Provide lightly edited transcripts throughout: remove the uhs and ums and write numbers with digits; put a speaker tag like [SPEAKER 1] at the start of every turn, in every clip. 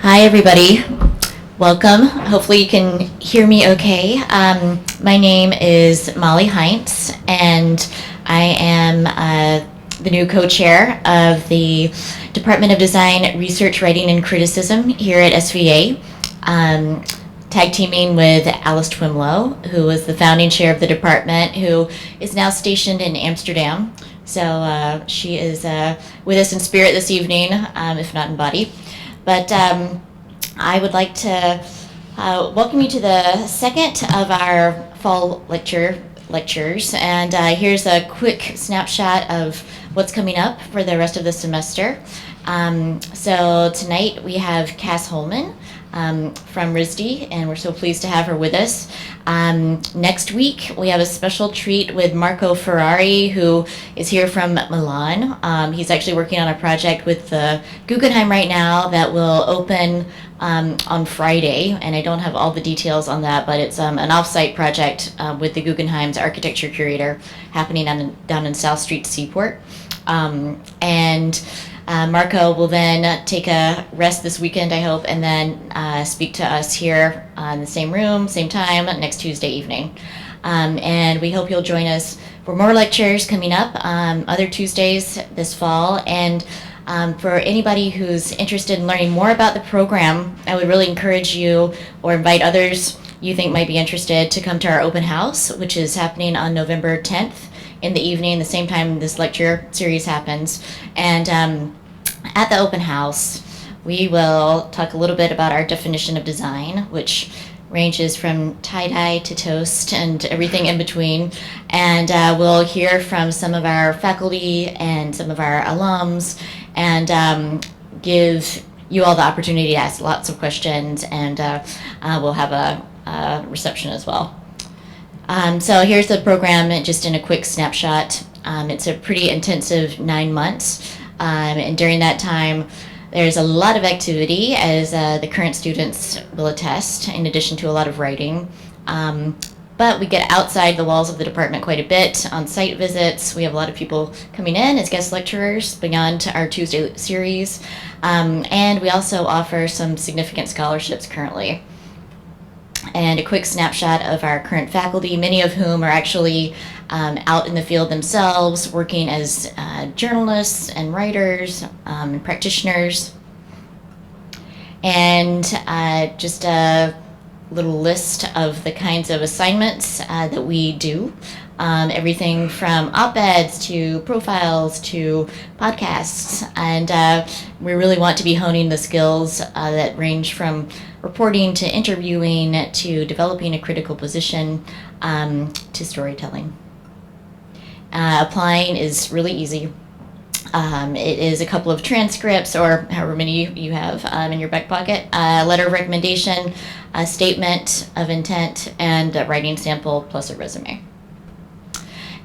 [SPEAKER 1] Hi, everybody. Welcome. Hopefully you can hear me okay. My name is Molly Heinz, and I am the new co-chair of the Department of Design, Research, Writing, and Criticism here at SVA, tag teaming with Alice Twimlow, who was the founding chair of the department, who is now stationed in Amsterdam. So she is with us in spirit this evening, if not in body. But I would like to welcome you to the second of our fall lectures. And here's a quick snapshot of what's coming up for the rest of the semester. So tonight we have Cas Holman from RISD, and we're so pleased to have her with us. Next week we have a special treat with Marco Ferrari, who is here from Milan. He's actually working on a project with the Guggenheim right now that will open on Friday, and I don't have all the details on that, but it's an off-site project with the Guggenheim's architecture curator happening down in South Street Seaport. Marco will then take a rest this weekend, I hope, and then speak to us here in the same room, same time, next Tuesday evening. And we hope you'll join us for more lectures coming up other Tuesdays this fall. And for anybody who's interested in learning more about the program, I would really encourage you or invite others you think might be interested to come to our open house, which is happening on November 10th in the evening, the same time this lecture series happens. And at the open house, we will talk a little bit about our definition of design, which ranges from tie-dye to toast and everything in between. And we'll hear from some of our faculty and some of our alums, and give you all the opportunity to ask lots of questions, and we'll have a reception as well. So here's the program just in a quick snapshot. It's a pretty intensive 9 months, and during that time there's a lot of activity, as the current students will attest, in addition to a lot of writing. But we get outside the walls of the department quite a bit on site visits. We have a lot of people coming in as guest lecturers beyond our Tuesday series, and we also offer some significant scholarships currently. And a quick snapshot of our current faculty, many of whom are actually out in the field themselves, working as journalists and writers and practitioners. And just a little list of the kinds of assignments that we do. Everything from op-eds to profiles to podcasts. And we really want to be honing the skills that range from reporting to interviewing to developing a critical position to storytelling. Applying is really easy. It is a couple of transcripts, or however many you have in your back pocket, a letter of recommendation, a statement of intent, and a writing sample plus a resume.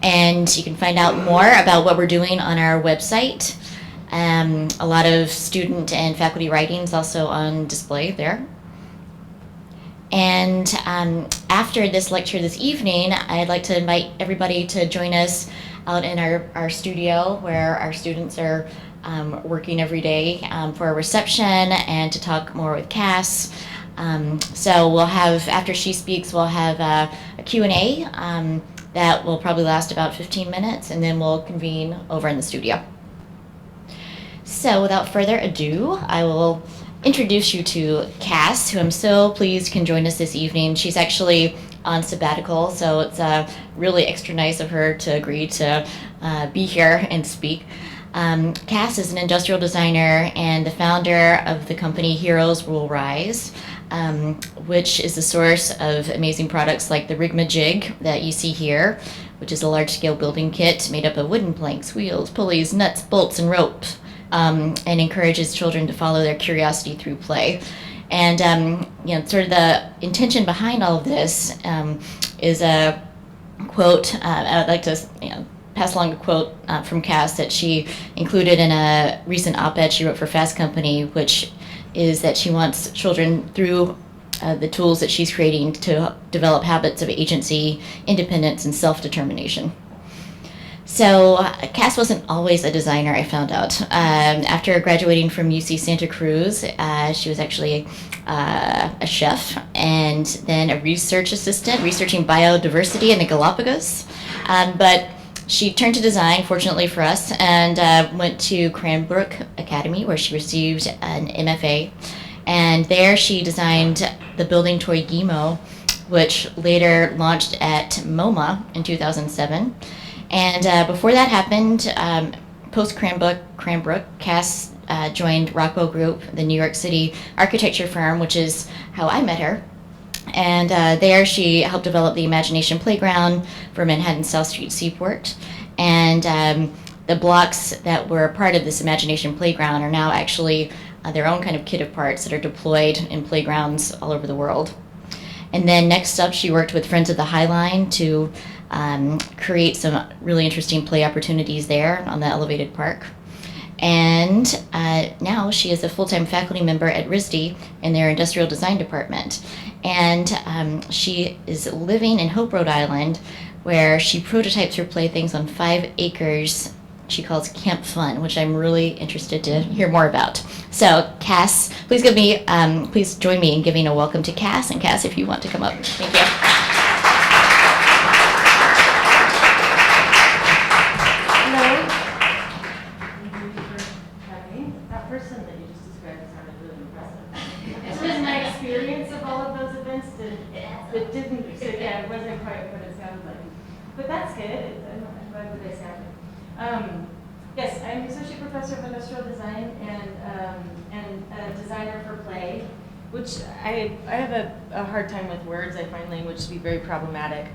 [SPEAKER 1] And you can find out more about what we're doing on our website. A lot of student and faculty writings also on display there. And after this lecture this evening, I'd like to invite everybody to join us out in our studio, where our students are working every day for a reception and to talk more with Cas. So we'll have, after she speaks, we'll have a Q&A that will probably last about 15 minutes, and then we'll convene over in the studio. So without further ado, I will introduce you to Cas, who I'm so pleased can join us this evening. She's actually on sabbatical, so it's really extra nice of her to agree to be here and speak. Cas is an industrial designer and the founder of the company Heroes Will Rise, which is the source of amazing products like the Rigamajig that you see here, which is a large-scale building kit made up of wooden planks, wheels, pulleys, nuts, bolts, and ropes, and encourages children to follow their curiosity through play. And sort of the intention behind all of this is a quote. I'd like to pass along a quote from Cas that she included in a recent op-ed she wrote for Fast Company, which is that she wants children, through the tools that she's creating, to develop habits of agency, independence, and self-determination. So Cass wasn't always a designer, I found out. After graduating from UC Santa Cruz, she was actually a chef and then a research assistant, researching biodiversity in the Galapagos. But she turned to design, fortunately for us, and went to Cranbrook Academy, where she received an MFA. And there she designed the building toy Gimo, which later launched at MoMA in 2007. And before that happened, post Cranbrook, Cass joined Rockwell Group, the New York City architecture firm, which is how I met her. And there she helped develop the Imagination Playground for Manhattan South Street Seaport. And the blocks that were part of this Imagination Playground are now actually their own kind of kit of parts that are deployed in playgrounds all over the world. And then next up, she worked with Friends of the High Line to create some really interesting play opportunities there on the elevated park. And now she is a full-time faculty member at RISD in their industrial design department. And she is living in Hope, Rhode Island, where she prototypes her playthings on 5 acres she calls Camp Fun, which I'm really interested to hear more about. So Cass, please join me in giving a welcome to Cass. And Cass, if you want to come up. Thank you.
[SPEAKER 2] That person that you just described sounded really impressive. It was my experience of all of those events that didn't, so yeah, it wasn't quite what it sounded like. But that's good. I'm glad that it sounded. Yes, I'm associate professor of industrial design and a designer for play, which I have a hard time with words. I find language to be very problematic.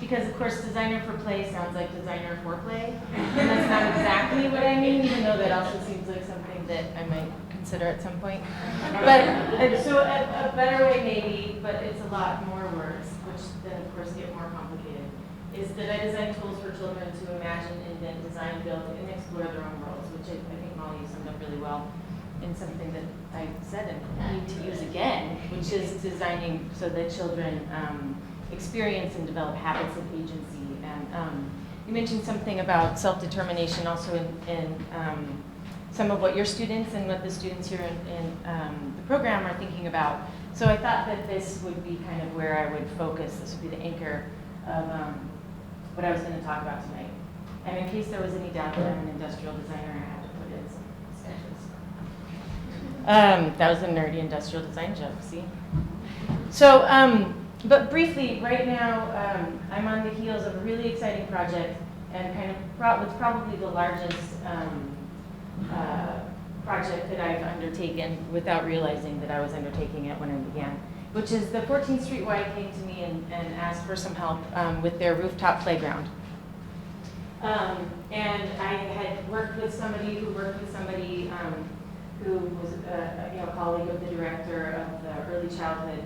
[SPEAKER 2] Because of course designer for play sounds like designer for play, and that's not exactly what I mean, even though that also seems like something that I might consider at some point. But so a better way maybe, but it's a lot more words, which then of course get more complicated, is that I design tools for children to imagine, invent, design, build, and explore their own worlds, which I think Molly summed up really well in something that I said and need to use again, which is designing so that children experience and develop habits of agency. And you mentioned something about self-determination also in some of what your students and what the students here in the program are thinking about. So I thought that this would be kind of where I would focus. This would be the anchor of what I was going to talk about tonight. And in case there was any doubt that I'm an industrial designer, I had to put in some sketches. That was a nerdy industrial design joke, see? So, but briefly, right now, I'm on the heels of a really exciting project and kind of what's probably the largest project that I've undertaken without realizing that I was undertaking it when I began, which is the 14th Street Y came to me and asked for some help with their rooftop playground. And I had worked with somebody who worked with somebody who was a colleague of the director of the early childhood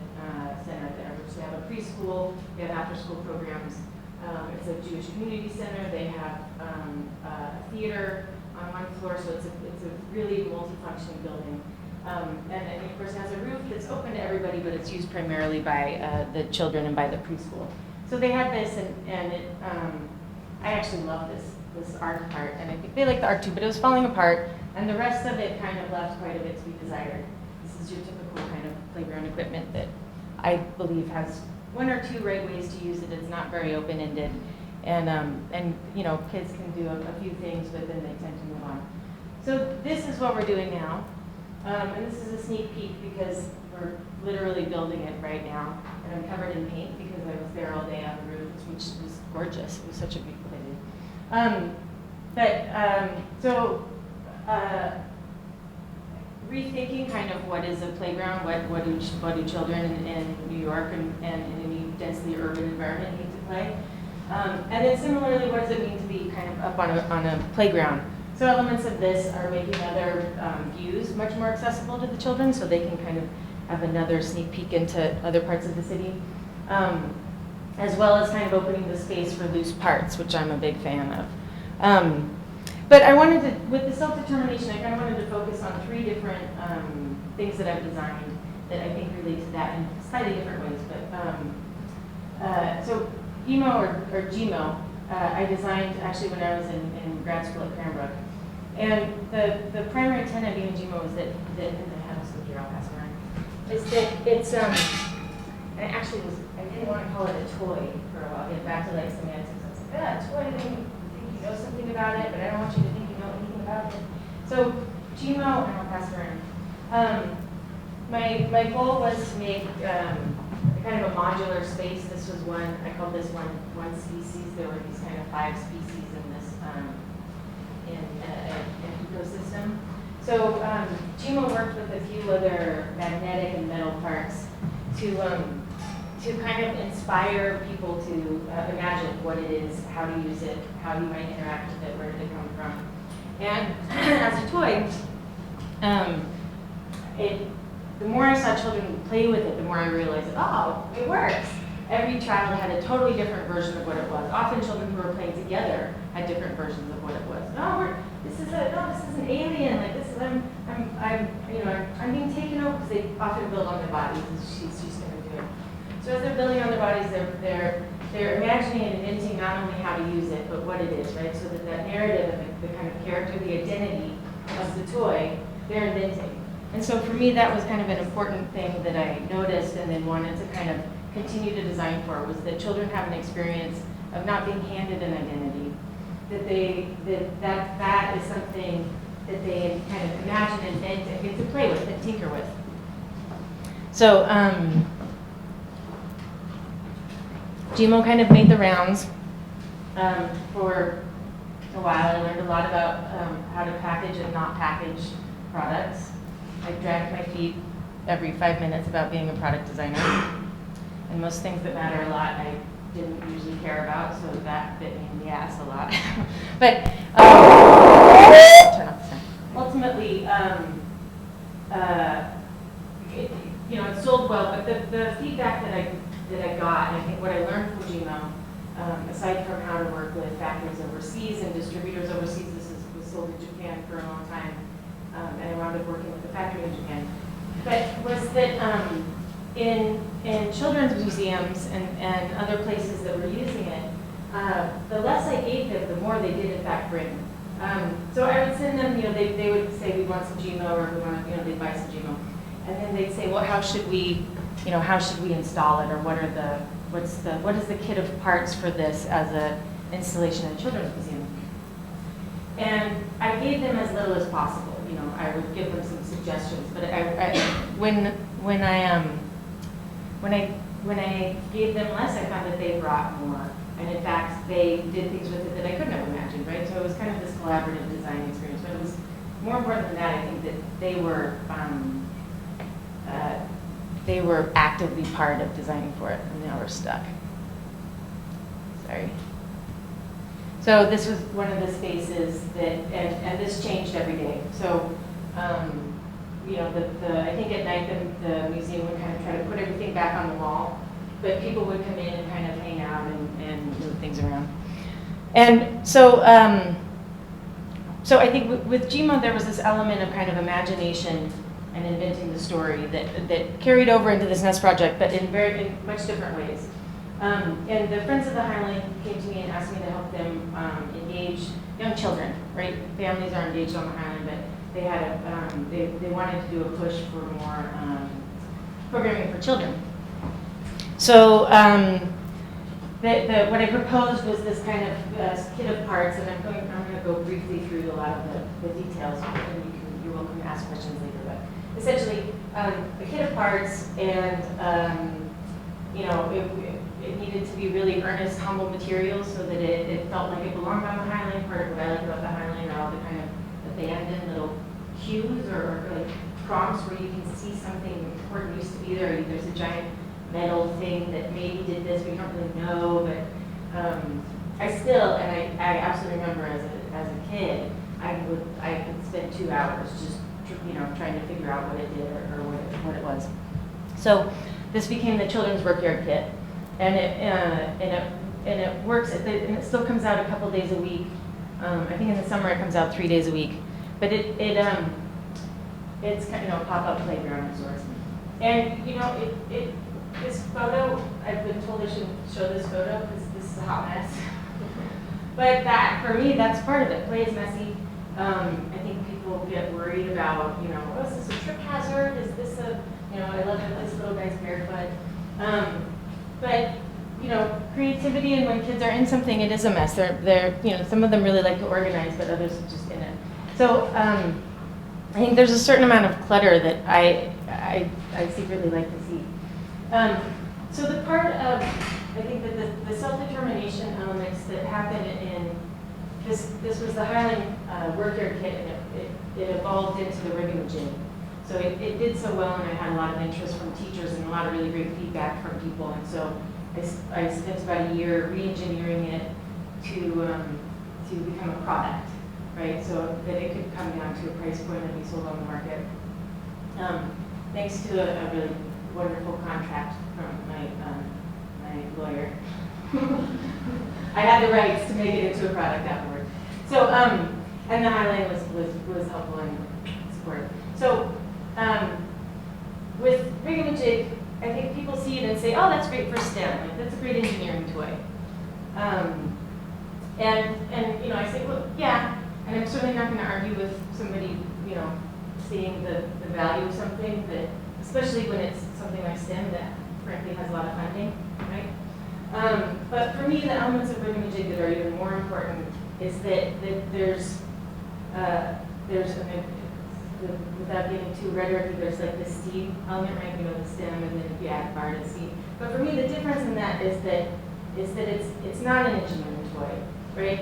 [SPEAKER 2] center there, which they have a preschool, they have after-school programs. It's a Jewish community center. They have a theater on one floor, so it's a really multifunctioning building. And of course, it has a roof that's open to everybody, but it's used primarily by the children and by the preschool. So they had this, and it, I actually love this art part, and I think they like the art too, but it was falling apart, and the rest of it kind of left quite a bit to be desired. This is your typical kind of playground equipment that I believe has 1 or 2 right ways to use it. It's not very open-ended, and you know, kids can do a few things, but then they tend to move on. So this is what we're doing now, and this is a sneak peek because we're literally building it right now, and I'm covered in paint because I was there all day on the roof, which was gorgeous. It was such a beautiful day. Rethinking kind of what is a playground, what do children in New York and in any densely urban environment need to play, and then similarly, what does it mean to be kind of up on a playground? So elements of this are making other views much more accessible to the children, so they can kind of have another sneak peek into other parts of the city, as well as kind of opening the space for loose parts, which I'm a big fan of. But I wanted to, with the self-determination, I kind of wanted to focus on 3 different things that I've designed that I think relate to that in slightly different ways. But so GMO or GMO I designed actually when I was in grad school at Cranbrook. And the primary tenet of GMO is that and the house of here, I'll pass around, is that it's and it actually was, I didn't want to call it a toy for a while, get back to like semantics. I was like, yeah, toy, then you think you know something about it, but I don't want you to think you know anything about it. So GMO, and I'll pass it around. My goal was to make kind of a modular space. This was one, I called this one species. There were these kind of 5 species in this in an ecosystem. So GMO worked with a few other magnetic and metal parts to kind of inspire people to imagine what it is, how to use it, how you might interact with it, where did it come from. And as a toy, the more I saw children play with it, the more I realized, oh, it works. Every child had a totally different version of what it was. Often children who were playing together had different versions of what it was. This is an alien. Like this is I'm being taken over, because they often build on their bodies. She's going to do it. So as they're building on their bodies, they're imagining and inventing not only how to use it, but what it is, right? So that narrative and the kind of character, the identity of the toy, they're inventing. And so for me, that was kind of an important thing that I noticed and then wanted to kind of continue to design for, was that children have an experience of not being handed an identity, that is something that they kind of imagine and invent and get to play with and tinker with. So GMO kind of made the rounds for a while. I learned a lot about how to package and not package products. I dragged my feet every 5 minutes about being a product designer. And most things that matter a lot, I didn't usually care about, so that bit me in the ass a lot. But turn off the sound. Ultimately, it sold well. But the feedback that I got, and I think what I learned from GMO, aside from how to work with factories overseas and distributors overseas, was sold in Japan for a long time. And I wound up working with the factory in Japan. But was that in children's museums and other places that were using it, the less I gave them, the more they did in fact bring. So I would send them, they would say we want some GMO, or we want, they'd buy some GMO, and then they'd say, well, how should we install it, or what is the kit of parts for this as an installation in a children's museum? And I gave them as little as possible. I would give them some suggestions, but when I gave them less, I found that they brought more, and in fact, they did things with it that I couldn't have imagined, right? So it was kind of this collaborative design experience, but it was more important than that. I think that they were actively part of designing for it, and now we're stuck. Sorry. So this was one of the spaces that, and this changed every day. So, I think at night the museum would kind of try to put everything back on the wall, but people would come in and kind of hang out and move things around. And so, so I think with GMO there was this element of kind of imagination and inventing the story that carried over into this NEST project, but in much different ways. And the Friends of the Highland came to me and asked me to help them engage young children, right? Families are engaged on the Highland, but they had they wanted to do a push for more programming for children. So what I proposed was this kind of kit of parts, and I'm going to go briefly through a lot of the details, and you're welcome to ask questions later. But essentially, a kit of parts, and it needed to be really earnest, humble materials so that it felt like it belonged on the Highland. Part of what I like about the Highland are all the kind of abandoned little cues or like prompts where you can see something important used to be there. There's a giant metal thing that maybe did this, we don't really know, but I still, and I absolutely remember as a kid, I could spend 2 hours just trying to figure out what it did or what it was. So this became the children's workyard kit, and it works, and it still comes out a couple days a week. I think in the summer it comes out 3 days a week, but it's kind of a pop-up playground of sorts. And this photo, I've been told I shouldn't show this photo because this is a hot mess. But that, for me, that's part of it. Play is messy. I think people get worried about, you know, oh, is this a trip hazard? Is this a, you know, I love that this little guy's barefoot. But, you know, creativity, and when kids are in something, it is a mess. They're, you know, some of them really like to organize, but others are just in it. So I think there's a certain amount of clutter that I secretly like to see. So the part of, I think that the self-determination elements that happen in, this was the Highland workyard kit, and it evolved into the Rigamajig. So it did so well, and I had a lot of interest from teachers and a lot of really great feedback from people. And so I spent about a year re-engineering it to become a product, right? So that it could come down to a price point and be sold on the market. Thanks to a really wonderful contract from my lawyer. I had the rights to make it into a product afterward. So, and the Highland was helpful and supportive. So, with Rigamajig, I think people see it and say, oh, that's great for STEM. Like, that's a great engineering toy. And you know, I say, well, yeah, and I'm certainly not going to argue with somebody, you know, seeing the value of something that, especially when it's something like STEM that frankly has a lot of funding, right? But for me, the elements of Rigamajig that are even more important is that there's without getting too rhetoric, there's like the steam element, right? You know, the stem, and then if you add bar to steam. But for me, the difference in that is that it's not an engineering toy, right?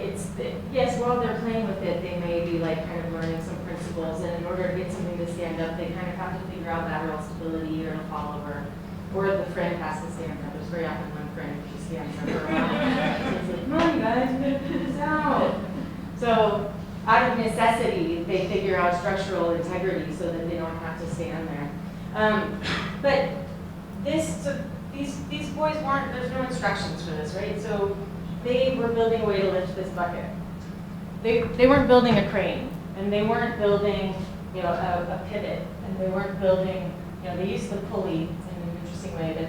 [SPEAKER 2] Yes, while they're playing with it, they may be like kind of learning some principles, and in order to get something to stand up, they kind of have to figure out lateral stability, or it'll fall over, or the friend has to stand up. There's very often one friend who just stands up for a while. So it's like, come on, you guys, we gotta figure this out. So out of necessity, they figure out structural integrity so that they don't have to stand there. But these boys weren't, there's no instructions for this, right? So they were building a way to lift this bucket. They weren't building a crane, and they weren't building, you know, a pivot, and they weren't building, you know, they used the pulley in an interesting way, but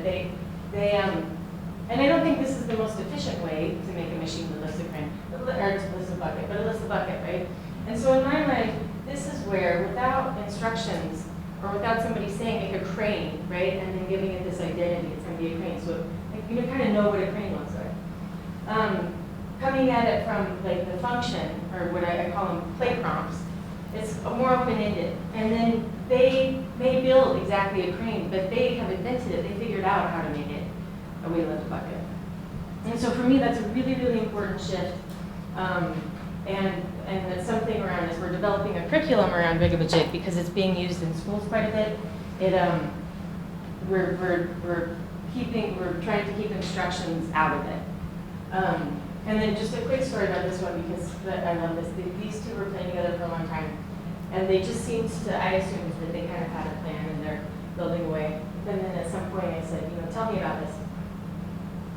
[SPEAKER 2] and I don't think this is the most efficient way to make a machine that lifts a crane, or to lift a bucket, but it lifts the bucket, right? And so in my mind, this is where, without instructions, or without somebody saying make a crane, right, and then giving it this identity, it's going to be a crane. So like, you kind of know what a crane looks like. Coming at it from like the function, or what I call them play prompts, it's more open-ended. And then they may build exactly a crane, but they have invented it. They figured out how to make it a way to lift a bucket. And so for me, that's a really, really important shift. And it's something around as we're developing a curriculum around Rigamajig, because it's being used in schools quite a bit. We're trying to keep instructions out of it. And then just a quick story about this one, because I love this. These two were playing together for a long time, and they just seemed to, I assumed that they kind of had a plan and they're building away. And then at some point I said, you know, tell me about this.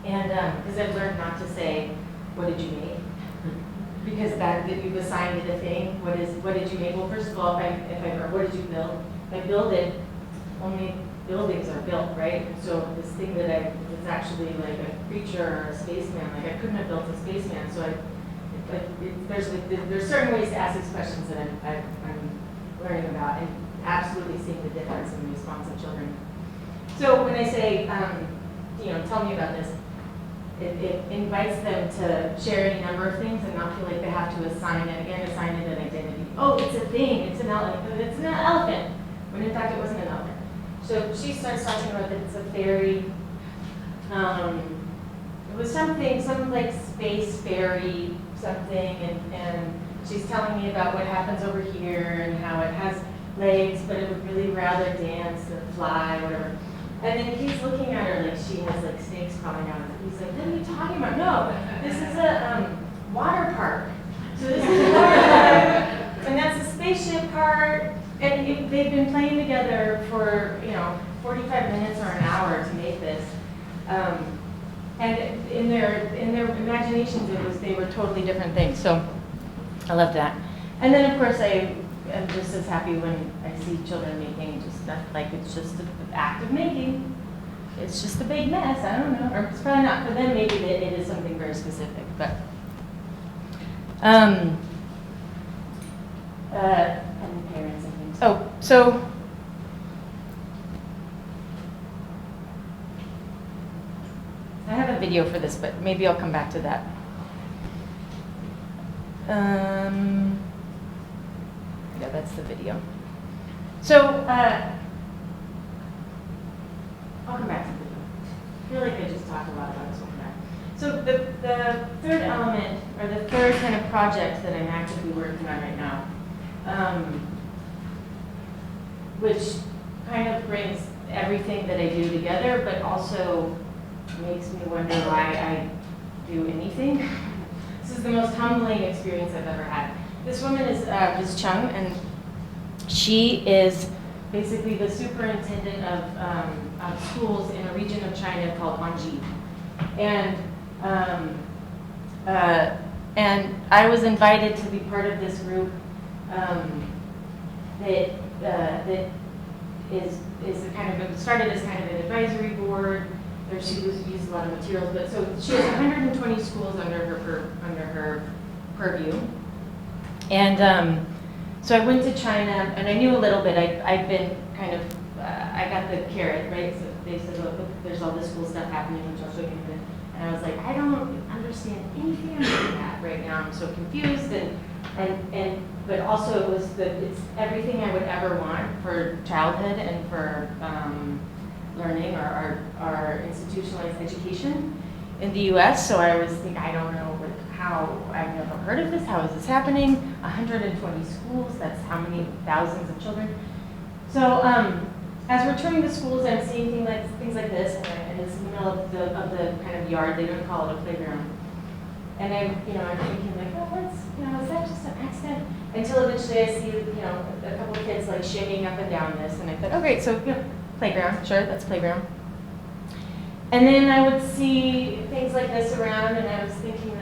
[SPEAKER 2] And because I've learned not to say, what did you make? Because that you've assigned it a thing. What did you make? Well, first of all, what did you build? If I build it, only buildings are built, right? And so this thing that was actually like a creature or a spaceman, like I couldn't have built a spaceman. So there's certain ways to ask these questions that I'm learning about, and absolutely seeing the difference in the response of children. So when I say, you know, tell me about this, it invites them to share any number of things and not feel like they have to assign it an identity. Oh, it's a thing, it's an elephant, when in fact it wasn't an elephant. So she starts talking about that it's a fairy. It was some like space fairy something, and she's telling me about what happens over here and how it has legs, but it would really rather dance than fly, whatever. And then he's looking at her like she has like snakes crawling out of her. He's like, what are you talking about? No, this is a water park. So this is a water park, and that's a spaceship part. And they've been playing together for 45 minutes or an hour to make this. And in their imaginations, they were totally different things. So I love that. And then of course I'm just as happy when I see children making just stuff like it's just an act of making. It's just a big mess. I don't know, or it's probably not for them. Maybe it is something very specific, but And parents and things. Oh, so I have a video for this, but maybe I'll come back to that. Yeah, that's the video. So I'll come back to the video. I feel like I just talked a lot about this one. So the third element, or the third kind of project that I'm actively working on right now, which kind of brings everything that I do together, but also makes me wonder why I do anything. This is the most humbling experience I've ever had. This woman is Ms. Chung, and she is basically the superintendent of schools in a region of China called Anji. And I was invited to be part of this group that is a kind of, started as kind of an advisory board. She used a lot of materials, but so she has 120 schools under her purview. And so I went to China, and I knew a little bit. I'd been kind of, I got the carrot, right? So they said, look, there's all this cool stuff happening, which I'll show you in a minute. And I was like, I don't understand anything I'm looking at right now. I'm so confused, but also it's everything I would ever want for childhood and for learning or our institutionalized education in the U.S. So I was thinking, I don't know how, I've never heard of this. How is this happening? 120 schools. That's how many thousands of children. So as we're touring the schools, I'm seeing things like this, and it's in the middle of the kind of yard. They don't call it a playground. And I'm thinking like, oh, is that just an accident? Until eventually I see, a couple of kids like shimmying up and down this, and I thought, oh great, so playground, sure, that's playground. And then I would see things like this around, and I was thinking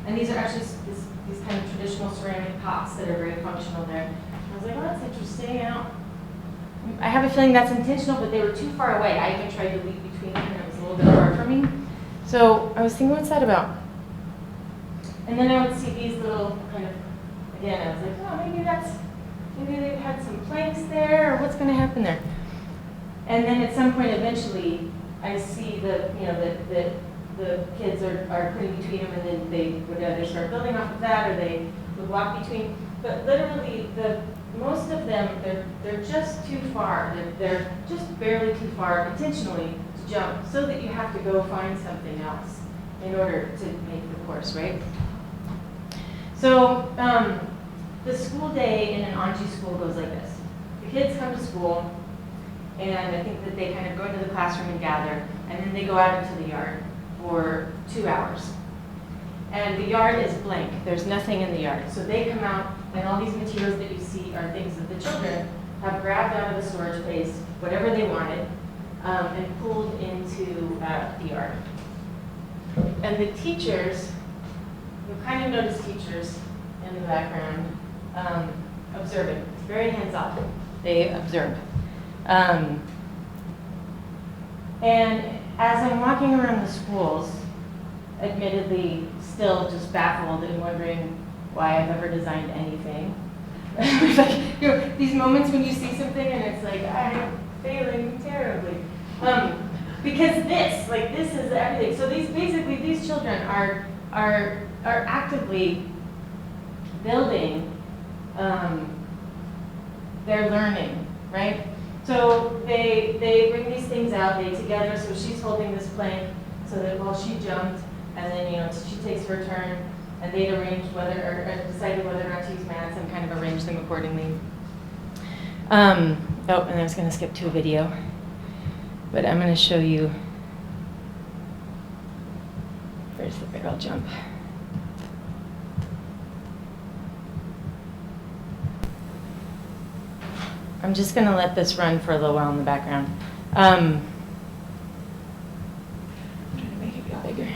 [SPEAKER 2] and these are actually these kind of traditional ceramic pots that are very functional there. And I was like, oh, that's interesting. I have a feeling that's intentional, but they were too far away. I even tried to leap between them, and it was a little bit hard for me. So I was thinking, what's that about? And then I would see these little kind of, again, I was like, oh, maybe they've had some planks there, or what's going to happen there? And then at some point, eventually, I see the kids are putting between them, and then they would either start building off of that, or they would walk between. But literally, most of them, they're just too far. They're just barely too far intentionally to jump, so that you have to go find something else in order to make the course, right? So the school day in an Anji school goes like this. The kids come to school, and I think that they kind of go into the classroom and gather, and then they go out into the yard for 2 hours. And the yard is blank. There's nothing in the yard. So they come out, and all these materials that you see are things that the children have grabbed out of the storage place, whatever they wanted, and pulled into the yard. And the teachers, you kind of notice teachers in the background observing. It's very hands-off. They observe. And as I'm walking around the schools, admittedly still just baffled and wondering why I've ever designed anything. Like, these moments when you see something and it's like, I'm failing terribly. Because this is everything. So these children are actively building their learning, right? So they bring these things out, they together, so she's holding this plank so that while she jumped, and then she takes her turn, and they'd arranged decided whether or not to use mats and kind of arrange them accordingly. And I was going to skip to a video, but I'm going to show you. Where's the barrel jump? I'm just going to let this run for a little while in the background. I'm trying to make it go bigger.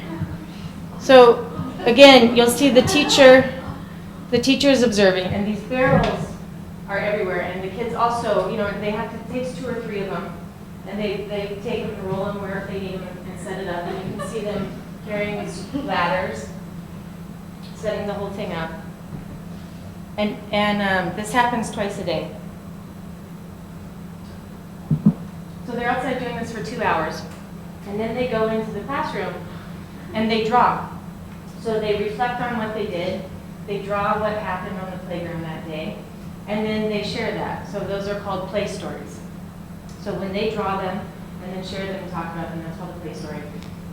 [SPEAKER 2] So again, you'll see the teacher is observing, and these barrels are everywhere. And the kids also, it takes 2 or 3 of them, and they take them and roll them wherever they need them and set it up. And you can see them carrying these ladders. setting the whole thing up. And this happens twice a day. So they're outside doing this for 2 hours. And then they go into the classroom and they draw. So they reflect on what they did. They draw what happened on the playground that day. And then they share that. So those are called play stories. So when they draw them and then share them and talk about them, that's called a play story.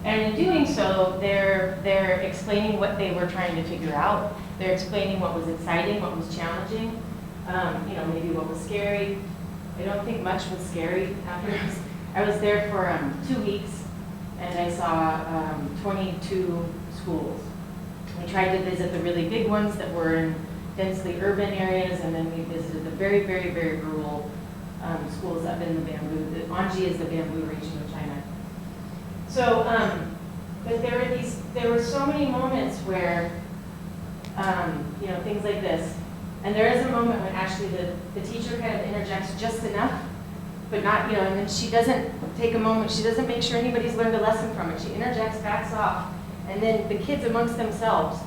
[SPEAKER 2] And in doing so, they're explaining what they were trying to figure out. They're explaining what was exciting, what was challenging, maybe what was scary. I don't think much was scary afterwards. I was there for 2 weeks, and I saw 22 schools. We tried to visit the really big ones that were in densely urban areas, and then we visited the very, very, very rural schools up in the bamboo. Anji is the bamboo region of China. So, but there were so many moments where, things like this. And there is a moment when actually the teacher kind of interjects just enough, but not, and then she doesn't take a moment, she doesn't make sure anybody's learned a lesson from it. She interjects, backs off, and then the kids amongst themselves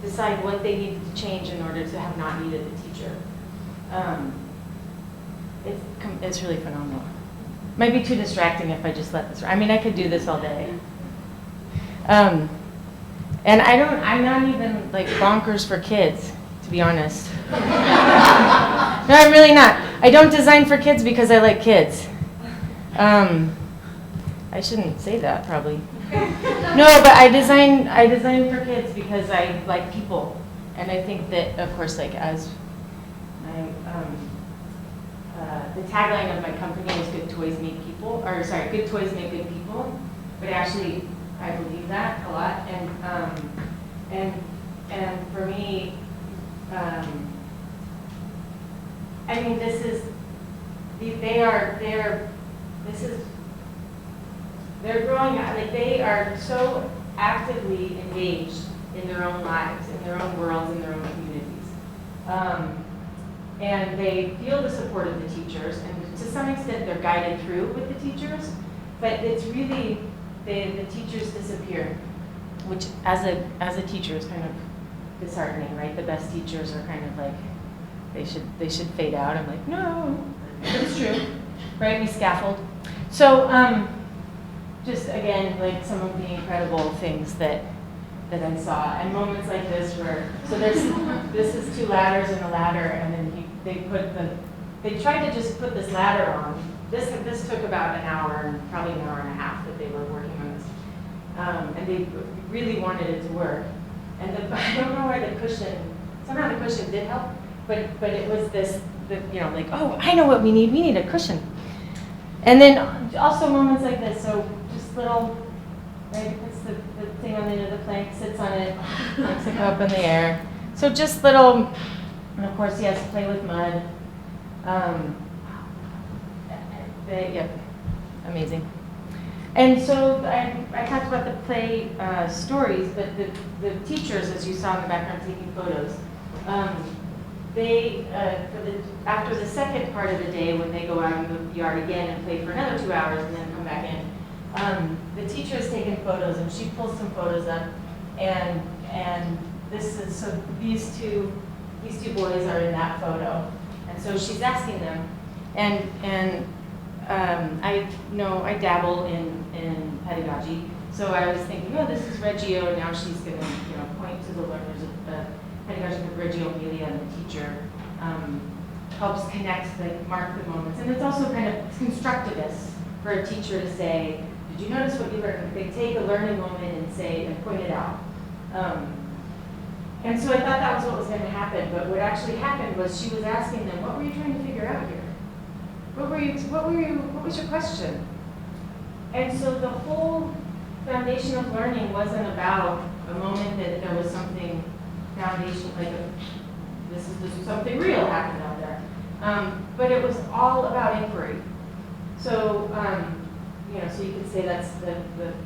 [SPEAKER 2] decide what they needed to change in order to have not needed the teacher. It's really phenomenal. Might be too distracting if I just let this. I mean, I could do this all day. And I'm not even like bonkers for kids, to be honest. No, I'm really not. I don't design for kids because I like kids. I shouldn't say that probably. No, but I design for kids because I like people, and I think that, of course, like as my the tagline of my company is "Good toys make people," or sorry, "Good toys make good people." But actually, I believe that a lot, and for me, I mean, they're growing up, like they are so actively engaged in their own lives, in their own worlds, in their own communities. And they feel the support of the teachers, and to some extent they're guided through with the teachers, but it's really, the teachers disappear, which as a teacher is kind of disheartening, right? The best teachers are kind of like, they should fade out. I'm like, no, but it's true, right? We scaffold. So just again, like some of the incredible things that I saw, and moments like this where, so this is 2 ladders and a ladder, and then they tried to just put this ladder on. This took about an hour, probably an hour and a half that they were working on this, and they really wanted it to work. And I don't know why the cushion, somehow the cushion did help, but it was this, like, oh, I know what we need a cushion. And then also moments like this, so just little, right, puts the thing on the end of the plank, sits on it, lets it go up in the air. So just little, and of course he has to play with mud. Yep, amazing. And so I talked about the play stories, but the teachers, as you saw in the background taking photos, after the second part of the day, when they go out in the yard again and play for another 2 hours and then come back in, the teacher has taken photos, and she pulls some photos up, and this is, so these two boys are in that photo, and so she's asking them, and I dabble in pedagogy, so I was thinking, oh, this is Reggio, and now she's going to point to the learners of pedagogy of Reggio Emilia, and the teacher helps connect, like mark the moments, and it's also kind of constructivist for a teacher to say, did you notice what you learned? They take a learning moment and point it out. And so I thought that was what was going to happen, but what actually happened was she was asking them, what were you trying to figure out here? What was your question? And so the whole foundation of learning wasn't about a moment that there was something foundation, like this is something real happened out there. But it was all about inquiry. So, so you could say that's the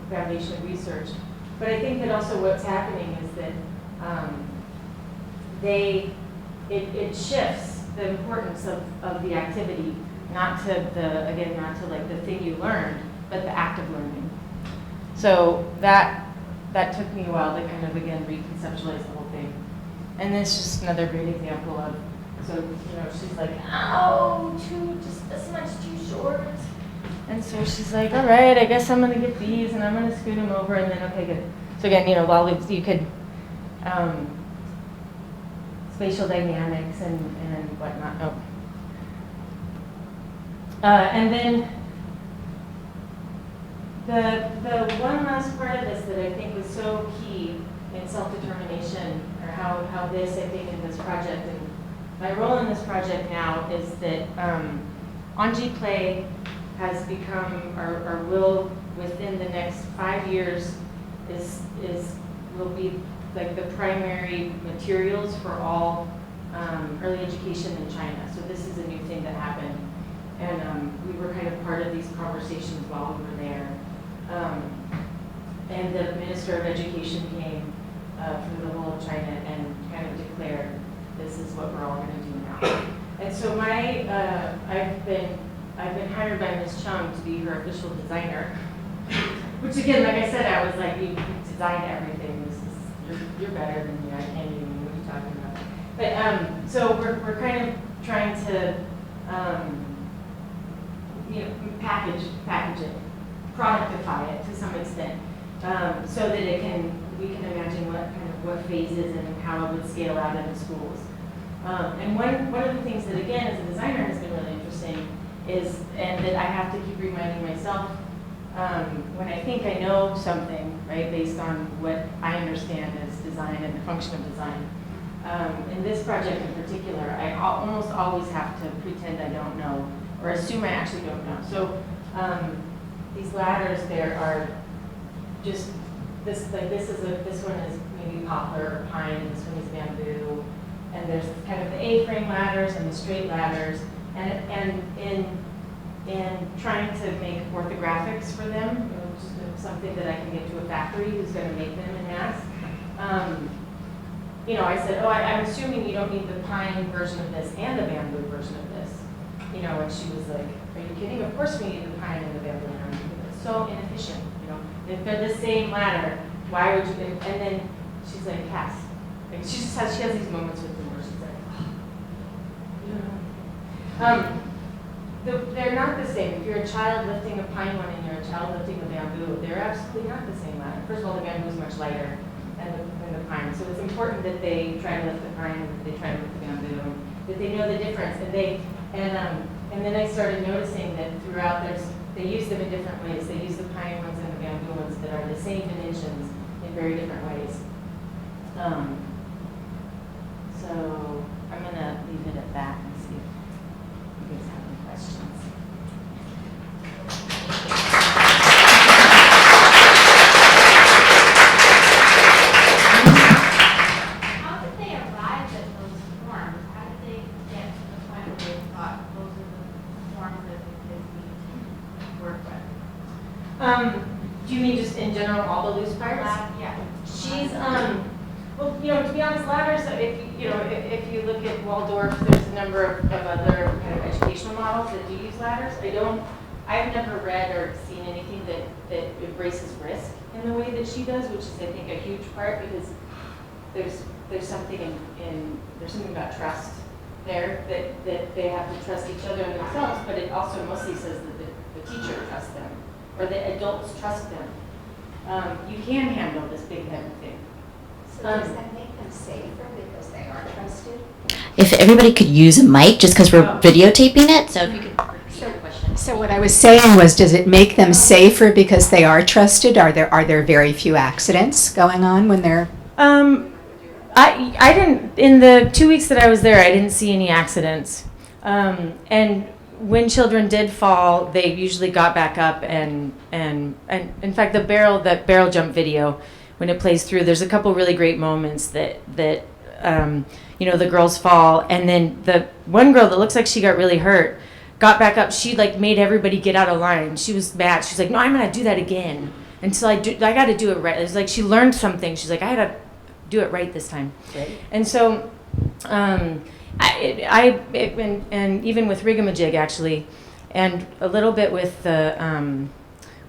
[SPEAKER 2] foundation of research. But I think that also what's happening is that it shifts the importance of the activity, not to like the thing you learned, but the act of learning. So that took me a while to kind of again reconceptualize the whole thing. thing. And this is just another great example of, so, she's like, oh, just this much too short. And so she's like, all right, I guess I'm going to get these, and I'm going to scoot them over, and then, okay, good. So again, while you could, spatial dynamics and whatnot. Oh. And then the one last part of this that I think was so key in self-determination, or how this, I think, in this project, and my role in this project now is that Anji Play has become, or will, within the next 5 years, will be like the primary materials for all early education in China. So this is a new thing that happened. And we were kind of part of these conversations while we were there. And the Minister of Education came from the whole of China and kind of declared, this is what we're all going to do now. And so I've been hired by Ms. Chung to be her official designer. Which again, like I said, I was like, you designed everything. You're better than me. I can't even know what you're talking about. But so we're kind of trying to package it, productify it to some extent, so that we can imagine what phases and how it would scale out into schools. And one of the things that, again, as a designer has been really interesting is, and that I have to keep reminding myself, when I think I know something, right, based on what I understand as design and the function of design. In this project in particular, I almost always have to pretend I don't know, or assume I actually don't know. So these ladders there are just this one is maybe poplar or pine, and this one is bamboo, and there's kind of the A-frame ladders and the straight ladders, and in trying to make orthographics for them, just something that I can get to a factory who's going to make them in mass. I said, I'm assuming you don't need the pine version of this and the bamboo version of this. And she was like, are you kidding? Of course we need the pine and the bamboo. And I'm like, it's so inefficient. If they're the same ladder, why would you? And then she's like, Cass. Like she has these moments with them where she's like, they're not the same. If you're a child lifting a pine one and you're a child lifting a bamboo, they're absolutely not the same ladder. First of all, the bamboo is much lighter than the pine. So it's important that they try to lift the pine, and they try to lift the bamboo, and that they know the difference. And then I started noticing that throughout they use them in different ways. They use the pine ones and the bamboo ones that are the same dimensions in very different ways. So I'm going to leave it at that and see if you guys have any questions.
[SPEAKER 3] How did they arrive at those forms? How did they get to the point where they thought those are the forms that they need to work with?
[SPEAKER 2] Do you mean just in general all the loose parts?
[SPEAKER 3] Yeah.
[SPEAKER 2] She's well, to be honest, ladders. If you look at Waldorf, there's a number of other kind of educational models that do use ladders. I've never read or seen anything that embraces risk in the way that she does, which is, I think, a huge part, because there's something there's something about trust there that they have to trust each other and themselves, but it also mostly says that the teacher trusts them, or the adults trust them. You can handle this big heavy thing.
[SPEAKER 4] So does that make them safer because they are trusted?
[SPEAKER 1] If everybody could use a mic, just because we're videotaping it, so if you could repeat your question.
[SPEAKER 4] So what I was saying was, does it make them safer because they are trusted? Are there very few accidents going on when they're?
[SPEAKER 2] I didn't, in the 2 weeks that I was there, I didn't see any accidents. And when children did fall, they usually got back up and in fact, that barrel jump video, when it plays through, there's a couple really great moments that the girls fall, and then the one girl that looks like she got really hurt got back up. She made everybody get out of line. She was mad. She's like, no, I'm gonna do that again until I got to do it right. It's like she learned something. She's like, I had to do it right this time.
[SPEAKER 4] Right.
[SPEAKER 2] And so, and even with Rigamajig actually, and a little bit with the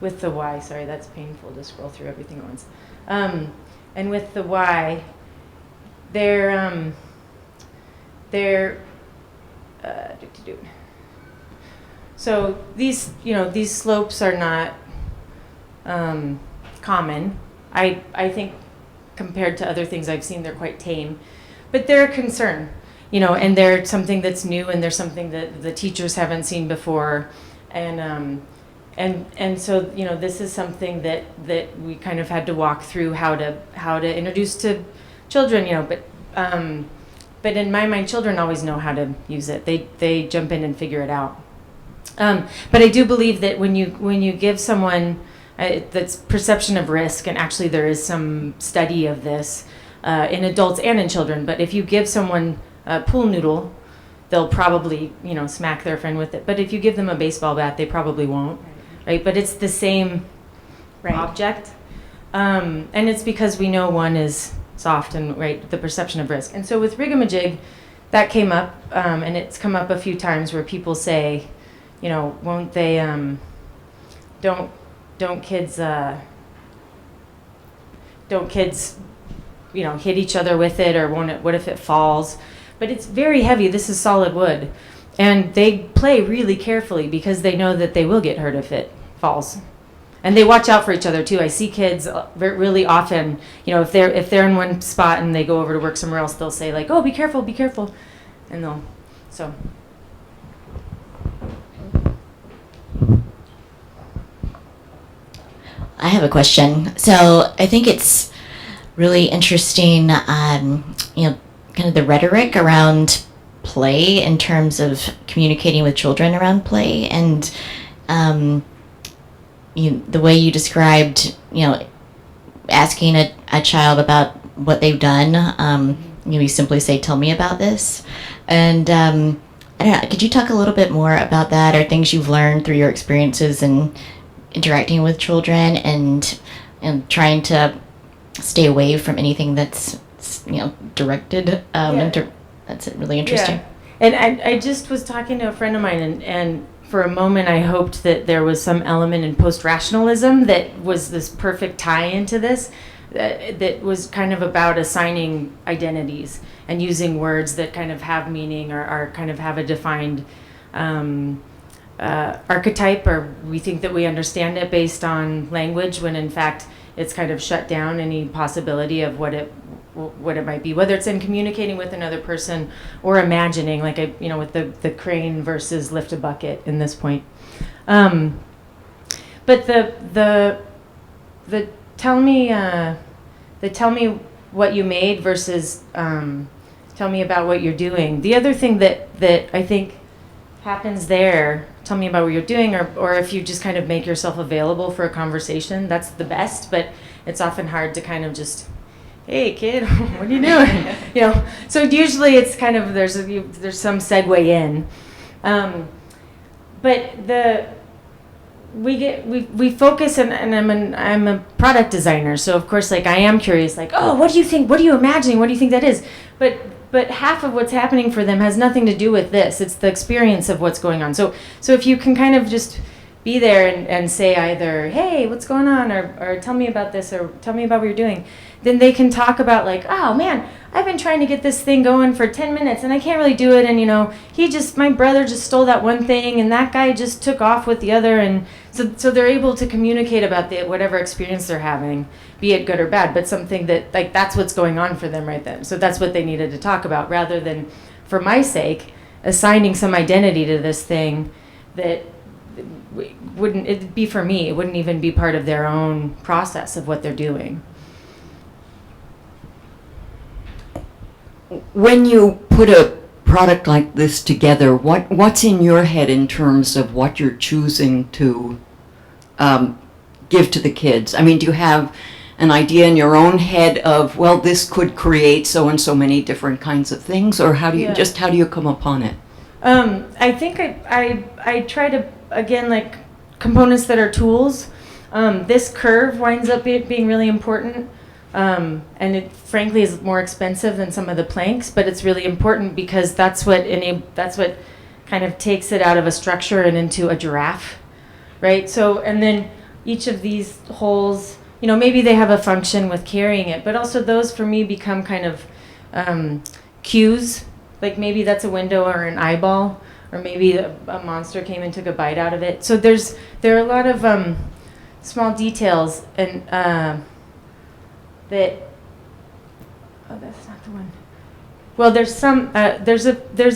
[SPEAKER 2] Y. Sorry, that's painful to scroll through everything at once. And with the Y, they're so these slopes are not common. I think compared to other things I've seen, they're quite tame, but they're a concern, and they're something that's new, and they're something that the teachers haven't seen before, and so this is something that we kind of had to walk through how to introduce to children, but in my mind, children always know how to use it. They jump in and figure it out. But I do believe that when you give someone that's perception of risk, and actually there is some study of this in adults and in children, but if you give someone a pool noodle, they'll probably smack their friend with it. But if you give them a baseball bat, they probably won't, right? But it's the same object, and it's because we know one is soft and right, the perception of risk. And so with Rigamajig, that came up, and it's come up a few times where people say, won't they, don't kids hit each other with it, or what if it falls? But it's very heavy. This is solid wood, and they play really carefully because they know that they will get hurt if it falls. And they watch out for each other too. I see kids really often, if they're in one spot and they go over to work somewhere else, they'll say like, "Oh, be careful," and they'll so.
[SPEAKER 1] I have a question. So I think it's really interesting, kind of the rhetoric around play in terms of communicating with children around play, and the way you described, asking a child about what they've done. You simply say, "Tell me about this," and I don't know. Could you talk a little bit more about that, or things you've learned through your experiences in interacting with children, and trying to stay away from anything that's directed? That's really interesting.
[SPEAKER 2] Yeah. And I just was talking to a friend of mine, and for a moment I hoped that there was some element in post-rationalism that was this perfect tie into this, that was kind of about assigning identities and using words that kind of have meaning, or kind of have a defined archetype, or we think that we understand it based on language, when in fact it's kind of shut down any possibility of what it might be, whether it's in communicating with another person or imagining, like with the crane versus lift a bucket in this point. But the tell me what you made versus tell me about what you're doing. The other thing that I think happens there, tell me about what you're doing, or if you just kind of make yourself available for a conversation, that's the best, but it's often hard to kind of just, "Hey kid, what are you doing?" So usually it's kind of, there's some segue in, but we focus, and I'm a product designer, so of course, like, I am curious, like, "Oh, what do you think? What are you imagining? What do you think that is?" But half of what's happening for them has nothing to do with this. It's the experience of what's going on. So if you can kind of just be there and say either, "Hey, what's going on?" or "Tell me about this," or "Tell me about what you're doing," then they can talk about, like, "Oh man, I've been trying to get this thing going for 10 minutes and I can't really do it, and my brother just stole that one thing, and that guy just took off with the other," and so they're able to communicate about whatever experience they're having, be it good or bad, but something that, like, that's what's going on for them right then. So that's what they needed to talk about, rather than, for my sake, assigning some identity to this thing that it'd be for me. It wouldn't even be part of their own process of what they're doing.
[SPEAKER 5] When you put a product like this together, what's in your head in terms of what you're choosing to give to the kids? I mean, do you have an idea in your own head of, well, this could create so and so many different kinds of things, or how do you come upon it?
[SPEAKER 2] I think I try to, again, like, components that are tools. This curve winds up being really important. And it frankly is more expensive than some of the planks, but it's really important because that's what kind of takes it out of a structure and into a giraffe, right? So, and then each of these holes, maybe they have a function with carrying it, but also those for me become kind of cues, like maybe that's a window or an eyeball, or maybe a monster came and took a bite out of it. So there are a lot of small details, and that. Oh, that's not the one. Well, there's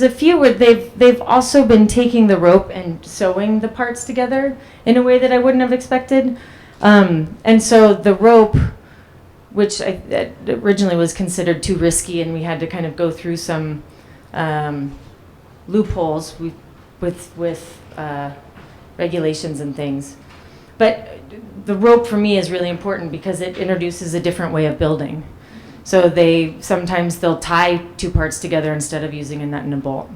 [SPEAKER 2] a few where they've also been taking the rope and sewing the parts together in a way that I wouldn't have expected, and so the rope, which originally was considered too risky, and we had to kind of go through some loopholes with regulations and things. But the rope for me is really important because it introduces a different way of building. So sometimes they'll tie two parts together instead of using a nut and a bolt.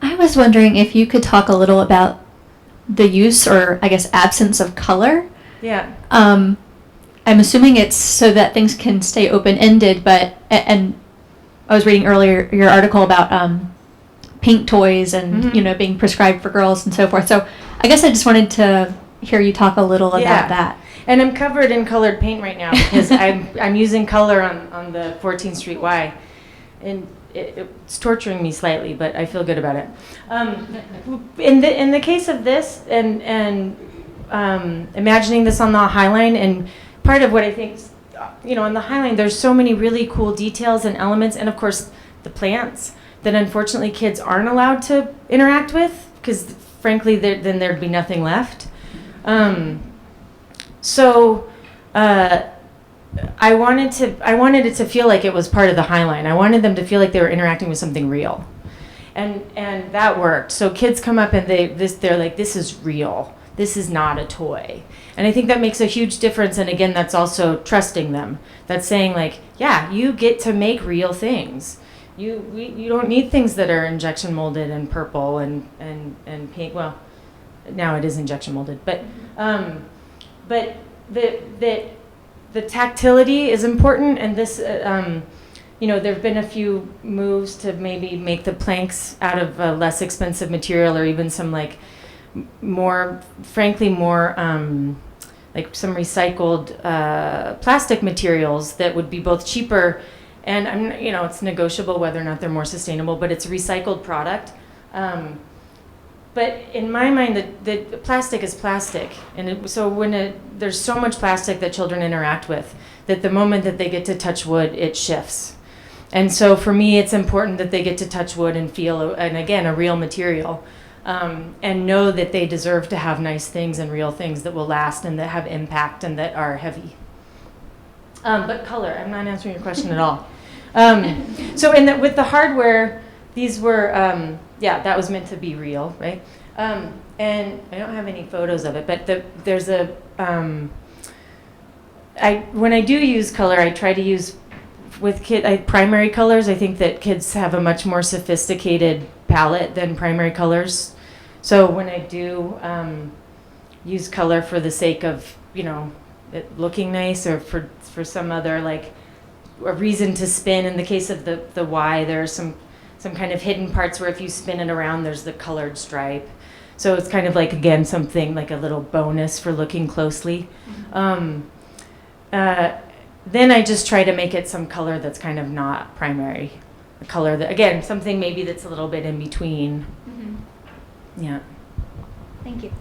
[SPEAKER 6] I was wondering if you could talk a little about the use, or I guess absence, of color.
[SPEAKER 2] Yeah.
[SPEAKER 6] I'm assuming it's so that things can stay open-ended, and I was reading earlier your article about paint toys and,
[SPEAKER 2] Mm-hmm.
[SPEAKER 6] being prescribed for girls and so forth. So I guess I just wanted to hear you talk a little about that.
[SPEAKER 2] And I'm covered in colored paint right now because I'm using color on the 14th Street Y, and it's torturing me slightly, but I feel good about it. In the case of this, and imagining this on the Highline, and part of what I think, on the Highline, there's so many really cool details and elements, and of course the plants that unfortunately kids aren't allowed to interact with, because frankly then there'd be nothing left. So I wanted it to feel like it was part of the Highline. I wanted them to feel like they were interacting with something real, and that worked. So kids come up and they're like, this is real. This is not a toy. And I think that makes a huge difference. And again, that's also trusting them. That's saying, like, yeah, you get to make real things. You don't need things that are injection molded and purple and paint. Well, now it is injection molded, but the tactility is important, and this, there have been a few moves to maybe make the planks out of less expensive material, or even some like frankly more like some recycled plastic materials that would be both cheaper, and it's negotiable whether or not they're more sustainable, but it's a recycled product. But in my mind, the plastic is plastic, and so when there's so much plastic that children interact with, that the moment that they get to touch wood, it shifts. And so for me, it's important that they get to touch wood and feel, and again, a real material, and know that they deserve to have nice things and real things that will last and that have impact and that are heavy. But color, I'm not answering your question at all. So with the hardware, these were, that was meant to be real, right? And I don't have any photos of it, but there's when I do use color, I try to use primary colors. I think that kids have a much more sophisticated palette than primary colors. So when I do use color for the sake of, it looking nice, or for some other, like, a reason to spin, in the case of the Y, there are some kind of hidden parts where if you spin it around, there's the colored stripe. So it's kind of like, again, something like a little bonus for looking closely. Then I just try to make it some color that's kind of not primary. A color that, again, something maybe that's a little bit in between. Mm-hmm. Yeah.
[SPEAKER 6] Thank you.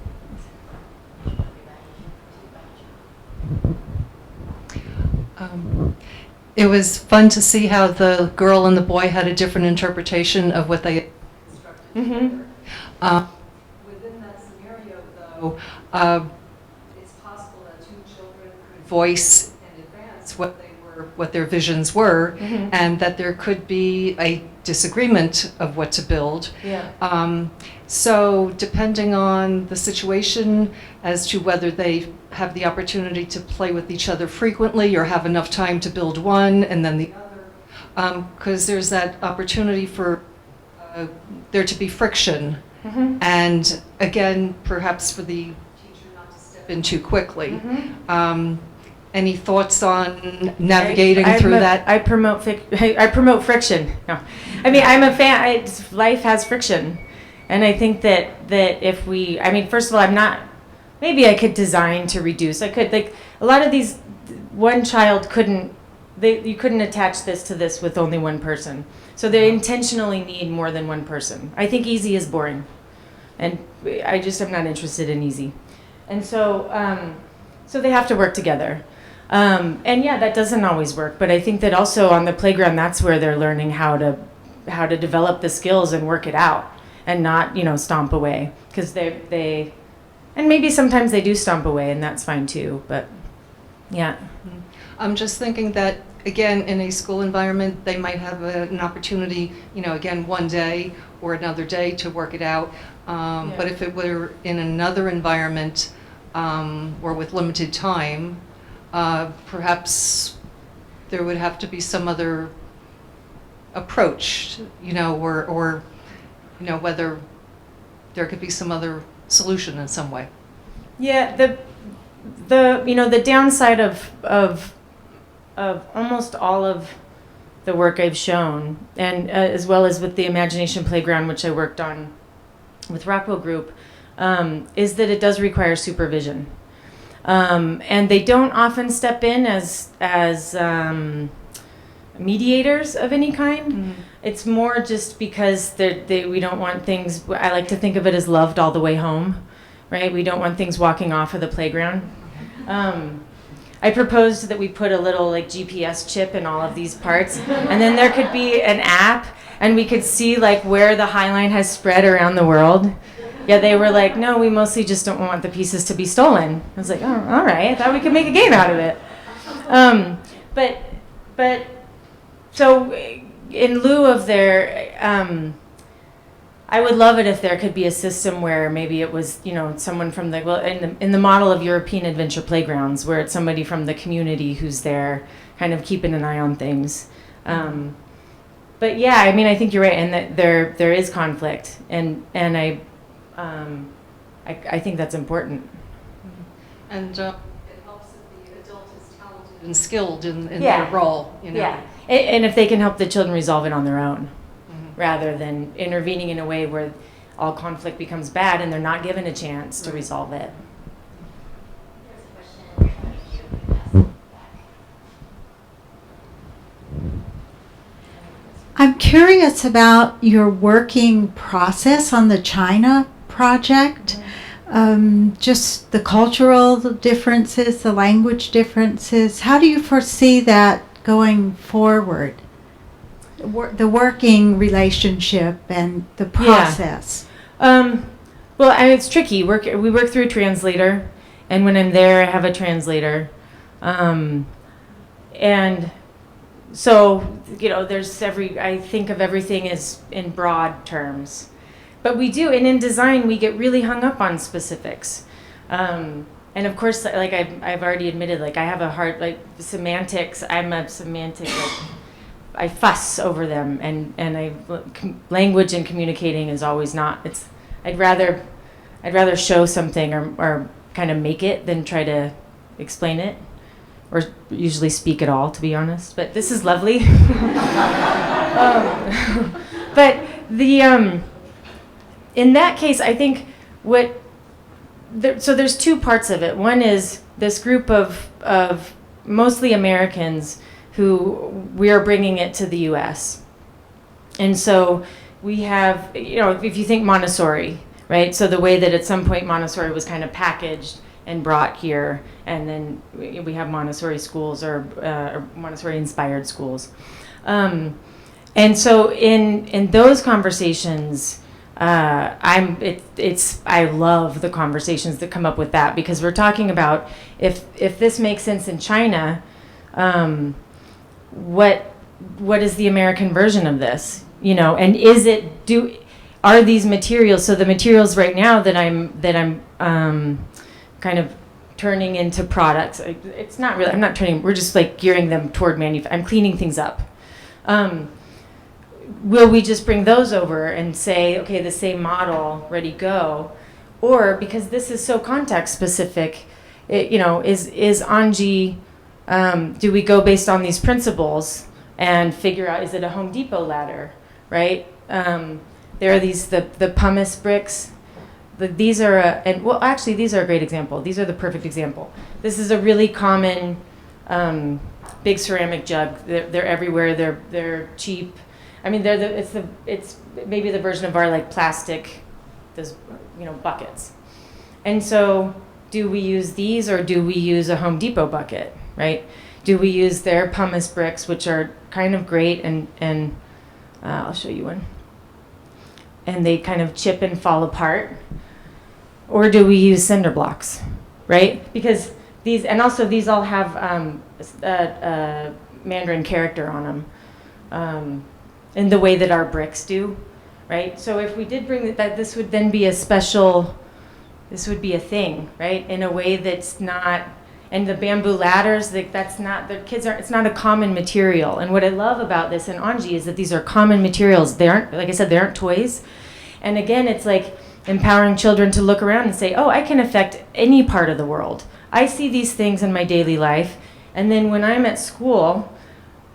[SPEAKER 7] It was fun to see how the girl and the boy had a different interpretation of what they constructed.
[SPEAKER 2] Mm-hmm.
[SPEAKER 7] Within that scenario, though, it's possible that two children could voice in advance what their visions were,
[SPEAKER 2] Mm-hmm.
[SPEAKER 7] and that there could be a disagreement of what to build.
[SPEAKER 2] Yeah.
[SPEAKER 7] So depending on the situation as to whether they have the opportunity to play with each other frequently or have enough time to build one and then the other, because there's that opportunity for there to be friction.
[SPEAKER 2] Mm-hmm.
[SPEAKER 7] And again, perhaps for the teacher not to step in too quickly.
[SPEAKER 2] Mm-hmm.
[SPEAKER 7] Any thoughts on navigating through that?
[SPEAKER 2] I promote friction. No, I mean, I'm a fan. Life has friction, and I think that if we, first of all, I'm not maybe I could design to reduce. I could, like, a lot of these, one child couldn't, you couldn't attach this to this with only one person. So they intentionally need more than one person. I think easy is boring. And I just am not interested in easy. And so, so they have to work together. And yeah, that doesn't always work. But I think that also on the playground, that's where they're learning how to develop the skills and work it out and not, stomp away. Because they, and maybe sometimes they do stomp away, and that's fine too. But yeah.
[SPEAKER 7] I'm just thinking that, again, in a school environment, they might have an opportunity, again, one day or another day to work it out. But if it were in another environment or with limited time, perhaps there would have to be some other approach, or whether there could be some other solution in some way.
[SPEAKER 2] Yeah, the downside of almost all of the work I've shown, and as well as with the Imagination Playground, which I worked on with Rockwell Group, is that it does require supervision. And they don't often step in as mediators of any kind. Mm-hmm. It's more just because we don't want things, I like to think of it as loved all the way home, right? We don't want things walking off of the playground. I proposed that we put a little GPS chip in all of these parts, and then there could be an app, and we could see where the High Line has spread around the world. Yeah, they were like, no, we mostly just don't want the pieces to be stolen. I was like, oh, all right, I thought we could make a game out of it. But so in lieu of their, I would love it if there could be a system where maybe it was, someone from in the model of European adventure playgrounds, where it's somebody from the community who's there kind of keeping an eye on things. But yeah, I think you're right, and that there is conflict, and I think that's important.
[SPEAKER 7] And it helps if the adult is talented and skilled in their role.
[SPEAKER 2] Yeah, and if they can help the children resolve it on their own, rather than intervening in a way where all conflict becomes bad and they're not given a chance to resolve it.
[SPEAKER 8] I'm curious about your working process on the China project. Just the cultural differences, the language differences. How do you foresee that going forward? The working relationship and the process.
[SPEAKER 2] Well, it's tricky. We work through a translator, and when I'm there, I have a translator, and so there's I think of everything as in broad terms, but we do, and in design, we get really hung up on specifics, and of course, I've already admitted, I have a hard semantics. I'm a semantic. I fuss over them, and language and communicating is always not. I'd rather show something or kind of make it than try to explain it, or usually speak at all, to be honest. But this is lovely. But in that case, I think so there's two parts of it. One is this group of mostly Americans who we are bringing it to the U.S. And so we have, if you think Montessori, right? So the way that at some point Montessori was kind of packaged and brought here, and then we have Montessori schools or Montessori-inspired schools. And so in those conversations, I love the conversations that come up with that, because we're talking about if this makes sense in China, what is the American version of this, and are these materials, so the materials right now that I'm kind of turning into products, it's not really, I'm not turning, we're just gearing them toward I'm cleaning things up. Will we just bring those over and say, okay, the same model, ready, go? Or, because this is so context specific, is Anji, do we go based on these principles and figure out, is it a Home Depot ladder, right? There are these, the pumice bricks, these are actually these are a great example. These are the perfect example. This is a really common big ceramic jug. They're everywhere. They're cheap. I mean, it's maybe the version of our like plastic, those buckets. And so, do we use these or do we use a Home Depot bucket, right? Do we use their pumice bricks, which are kind of great, and I'll show you one. And they kind of chip and fall apart. Or do we use cinder blocks, right? Because these all have Mandarin character on them, in the way that our bricks do, right? So if we did bring that, this would then be this would be a thing, right? In a way that's not, and the bamboo ladders, it's not a common material. And what I love about this in Anji is that these are common materials. They aren't, like I said, they aren't toys. And again, it's like empowering children to look around and say, oh, I can affect any part of the world. I see these things in my daily life. And then when I'm at school,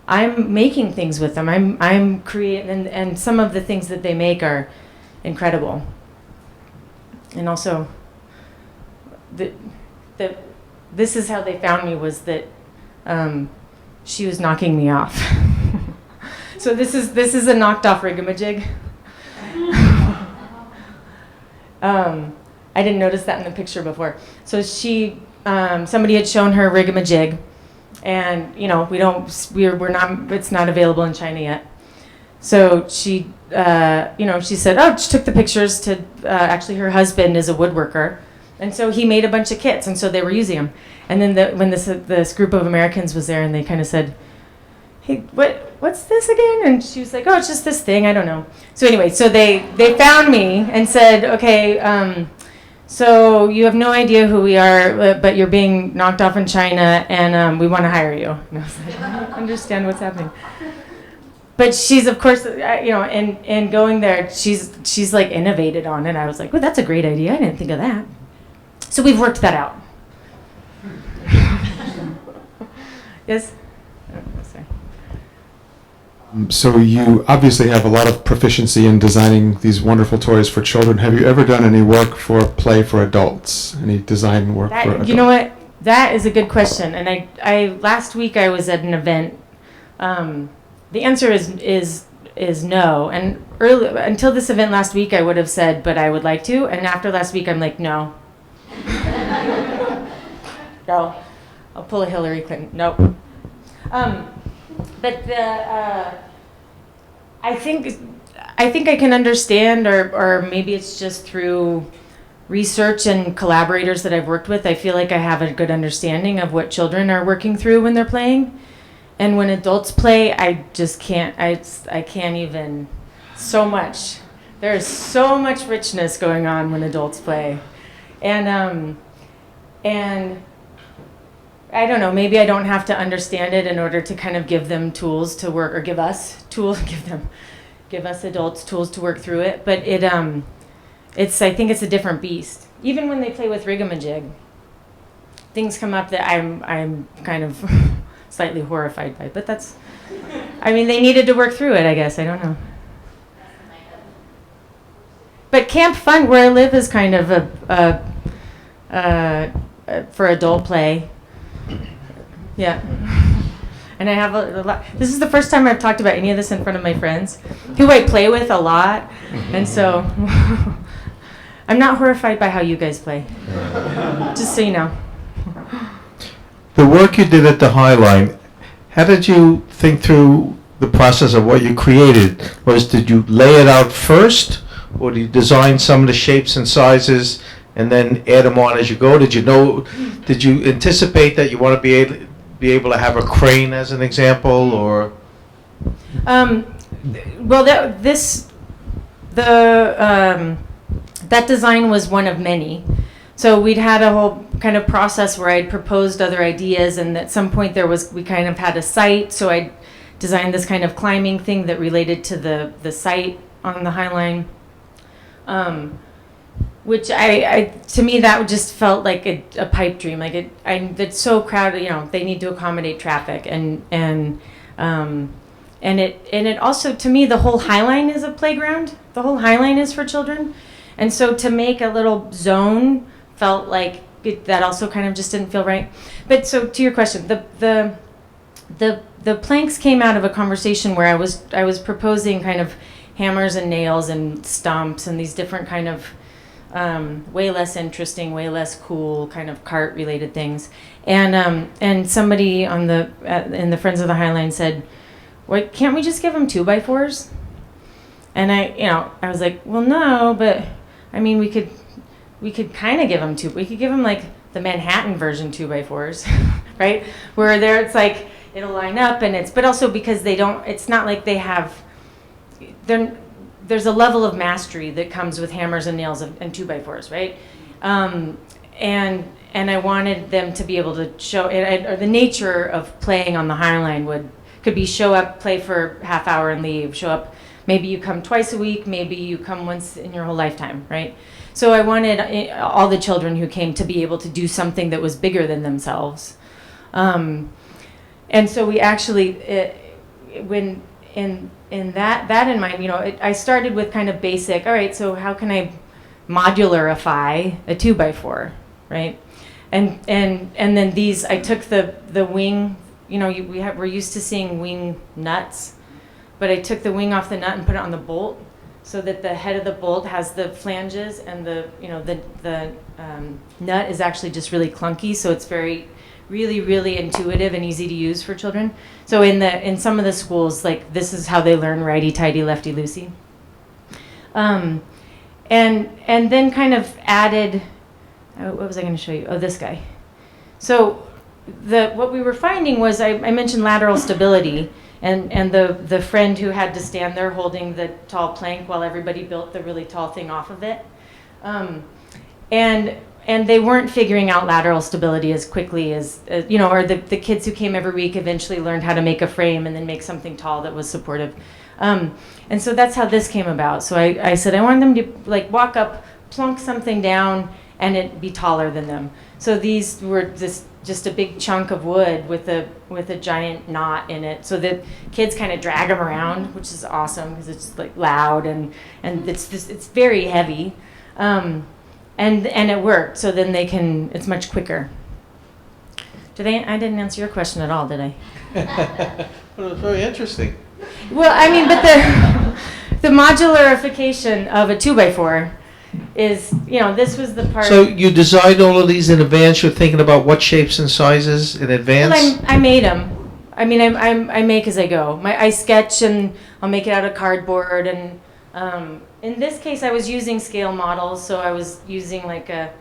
[SPEAKER 2] I'm making things with them. I'm creating, and some of the things that they make are incredible. And also, this is how they found me, was that she was knocking me off. So this is a knocked off Rigamajig. I didn't notice that in the picture before. So somebody had shown her Rigamajig, and it's not available in China yet. So she said, oh, she took the pictures to, actually her husband is a woodworker. And so he made a bunch of kits, and so they were using them. And then when this group of Americans was there, and they kind of said, hey, what's this again? And she was like, oh, it's just this thing, I don't know. So anyway, so they found me and said, okay, so you have no idea who we are, but you're being knocked off in China, and we want to hire you. And I was like, I don't understand what's happening. But she's, of course, and going there, she's like innovated on it. I was like, well, that's a great idea. I didn't think of that. So we've worked that out. Yes? Oh, sorry.
[SPEAKER 9] So you obviously have a lot of proficiency in designing these wonderful toys for children. Have you ever done any work for play for adults? Any design work for adults?
[SPEAKER 2] You know what? That is a good question. And I last week I was at an event. The answer is no. And until this event last week, I would have said, but I would like to. And after last week, I'm like, no. No. I'll pull a Hillary Clinton. Nope. But I think I can understand, or maybe it's just through research and collaborators that I've worked with. I feel like I have a good understanding of what children are working through when they're playing. And when adults play, I just can't, I can't even, so much. There's so much richness going on when adults play. And I don't know, maybe I don't have to understand it in order to kind of give them tools to work, or give us adults tools to work through it. But I think it's a different beast. Even when they play with Rigamajig, things come up that I'm kind of slightly horrified by, but they needed to work through it, I guess. I don't know. But Camp Fun, where I live, is kind of for adult play. Yeah. And I have a lot. This is the first time I've talked about any of this in front of my friends, who I play with a lot. And so I'm not horrified by how you guys play. Just so you know.
[SPEAKER 10] The work you did at the High Line, how did you think through the process of what you created? Did you lay it out first, or did you design some of the shapes and sizes and then add them on as you go? Did you anticipate that you want to be able to have a crane as an example, or?
[SPEAKER 2] Well, that design was one of many. So we'd had a whole kind of process where I'd proposed other ideas, and at some point we kind of had a site, so I designed this kind of climbing thing that related to the site on the High Line, which to me that just felt like a pipe dream. Like it's so crowded, they need to accommodate traffic, and it also, to me, the whole High Line is a playground. The whole High Line is for children. And so to make a little zone felt like that also kind of just didn't feel right. But so to your question, the planks came out of a conversation where I was proposing kind of hammers and nails and stumps and these different kind of way less interesting, way less cool kind of cart related things. And somebody on in the Friends of the Highline said, "Why can't we just give them 2x4s?" And I was like, well, no, but I mean, we could kind of give them we could give them like the Manhattan version 2x4s, right? Where there it's like it'll line up but also because it's not like they have, there's a level of mastery that comes with hammers and nails and 2x4s, right? And I wanted them to be able to show, or the nature of playing on the Highline could be show up, play for half hour and leave, show up, maybe you come twice a week, maybe you come once in your whole lifetime, right? So I wanted all the children who came to be able to do something that was bigger than themselves. And so we actually, when in that in mind, I started with kind of basic, all right, so how can I modularify a 2x4, right? And then these, I took the wing, we're used to seeing wing nuts, but I took the wing off the nut and put it on the bolt so that the head of the bolt has the flanges and the nut is actually just really clunky, so it's really, really intuitive and easy to use for children. So in some of the schools, like this is how they learn righty-tighty, lefty-loosey. And then kind of added, what was I going to show you? Oh, this guy. So what we were finding was, I mentioned lateral stability, and the friend who had to stand there holding the tall plank while everybody built the really tall thing off of it. And they weren't figuring out lateral stability as quickly as or the kids who came every week eventually learned how to make a frame and then make something tall that was supportive. And so that's how this came about. So I said I wanted them to like walk up, plunk something down, and it be taller than them. So these were just a big chunk of wood with a giant knot in it, so that kids kind of drag them around, which is awesome because it's like loud and it's very heavy. And it worked, so then it's much quicker. I didn't answer your question at all, did I?
[SPEAKER 10] Well, it was very interesting.
[SPEAKER 2] Well, I mean, but the modularification of a 2x4 is, this was the part.
[SPEAKER 10] So you designed all of these in advance? You're thinking about what shapes and sizes in advance?
[SPEAKER 2] Well, I made them. I mean, I make as I go. I sketch and I'll make it out of cardboard and. In this case, I was using scale models, so I was using like a,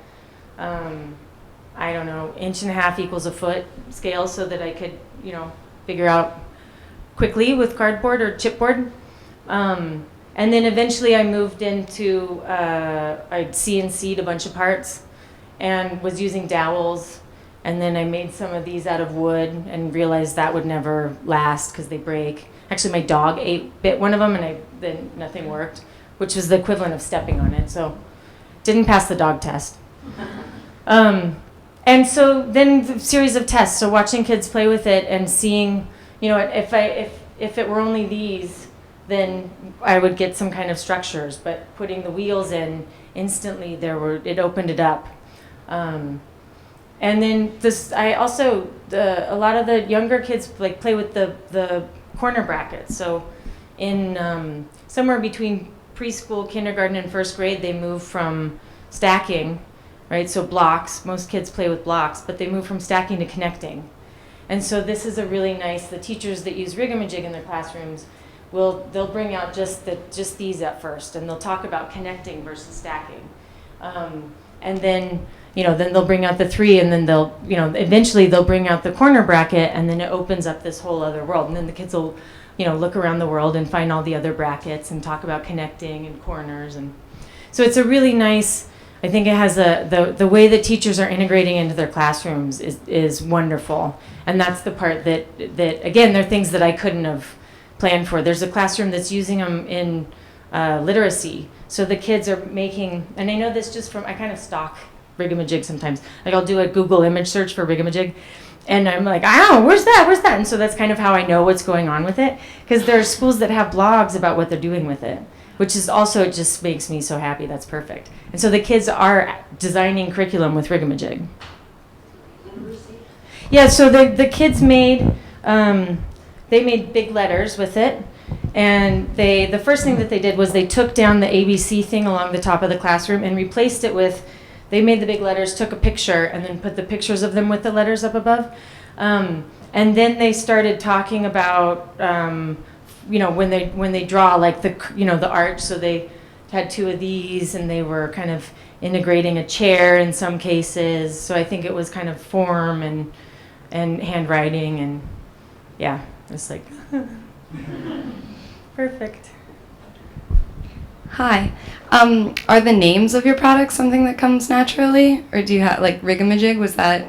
[SPEAKER 2] 1.5 inches equals a foot scale, so that I could, figure out quickly with cardboard or chipboard. And then eventually I moved into, I CNC'd a bunch of parts and was using dowels. And then I made some of these out of wood and realized that would never last because they break. Actually, my dog bit one of them, and then nothing worked, which was the equivalent of stepping on it. So, didn't pass the dog test. And so then the series of tests. So watching kids play with it and seeing, if it were only these, then I would get some kind of structures. But putting the wheels in instantly, it opened it up. And then I also a lot of the younger kids play with the corner brackets. So in somewhere between preschool, kindergarten, and first grade, they move from stacking, right? So blocks, most kids play with blocks, but they move from stacking to connecting. And so this is a really nice, the teachers that use Rigamajig in their classrooms, they'll bring out just these at first, and they'll talk about connecting versus stacking. And then, then they'll bring out the 3, and then eventually they'll bring out the corner bracket, and then it opens up this whole other world. And then the kids will, look around the world and find all the other brackets and talk about connecting and corners. And so it's a really nice, I think it has the way that teachers are integrating into their classrooms is wonderful. And that's the part that again, they're things that I couldn't have planned for. There's a classroom that's using them in literacy. So the kids are making, and I know this just from, I kind of stalk Rigamajig sometimes. Like I'll do a Google image search for Rigamajig, and I'm like, where's that? And so that's kind of how I know what's going on with it, because there are schools that have blogs about what they're doing with it. which is also, it just makes me so happy. That's perfect. And so the kids are designing curriculum with Rigamajig. Yeah, so the kids made, they made big letters with it. And the first thing that they did was they took down the ABC thing along the top of the classroom and replaced it with, they made the big letters, took a picture, and then put the pictures of them with the letters up above. And then they started talking about, when they draw, like the arch. So they had two of these, and they were kind of integrating a chair in some cases. So I think it was kind of form and handwriting, and yeah, it's like perfect.
[SPEAKER 11] Hi. Are the names of your products something that comes naturally, or do you have, like, Rigamajig, was that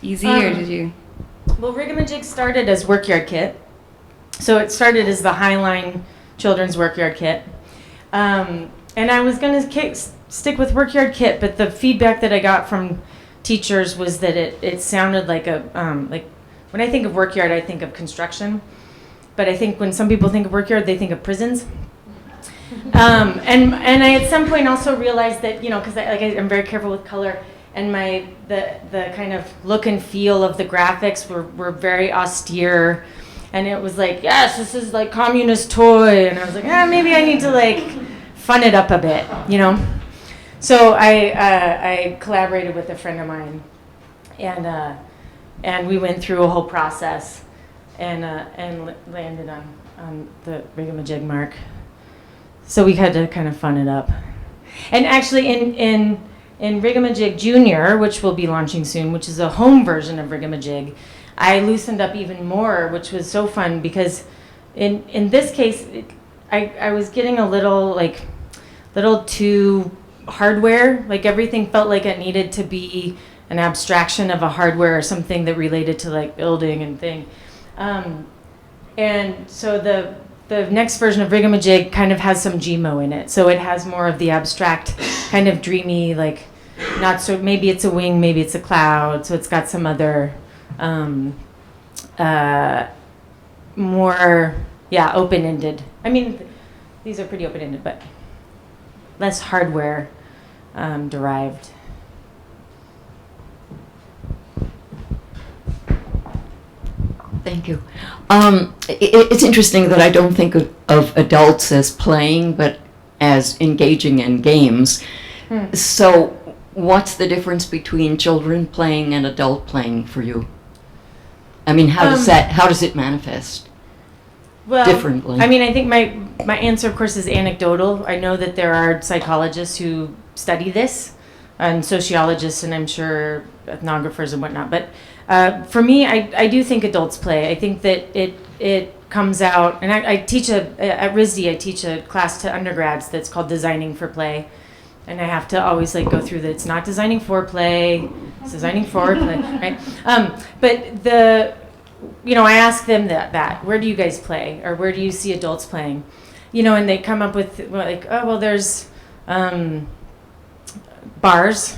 [SPEAKER 11] easy, or did you?
[SPEAKER 2] Well, Rigamajig started as Workyard Kit. So it started as the Highline Children's Workyard Kit. And I was going to stick with Workyard Kit, but the feedback that I got from teachers was that it sounded like like when I think of Workyard, I think of construction. But I think when some people think of Workyard, they think of prisons. And I at some point also realized that, because I'm very careful with color, and the kind of look and feel of the graphics were very austere, and it was like, yes, this is like communist toy, and I was like, maybe I need to like fun it up a bit, So I collaborated with a friend of mine, and we went through a whole process, and landed on the Rigamajig mark. So we had to kind of fun it up. And actually in Rigamajig Junior, which we'll be launching soon, which is a home version of Rigamajig, I loosened up even more, which was so fun because in this case, I was getting a little too hardware. Like everything felt like it needed to be an abstraction of a hardware or something that related to like building and thing. And so the next version of Rigamajig kind of has some GMO in it. So it has more of the abstract, kind of dreamy, like not so, maybe it's a wing, maybe it's a cloud. So it's got some other more, open-ended. I mean, these are pretty open-ended, but less hardware derived.
[SPEAKER 5] Thank you. It's interesting that I don't think of adults as playing, but as engaging in games. So what's the difference between children playing and adult playing for you? I mean, how does it manifest differently?
[SPEAKER 2] I mean, I think my answer, of course, is anecdotal. I know that there are psychologists who study this, and sociologists, and I'm sure ethnographers and whatnot. But for me, I do think adults play. I think that it comes out, and I teach at RISD, I teach a class to undergrads that's called Designing for Play. And I have to always like go through that it's not designing for play, it's designing for play, right? But I ask them that where do you guys play, or where do you see adults playing, and they come up with like, oh well, there's bars,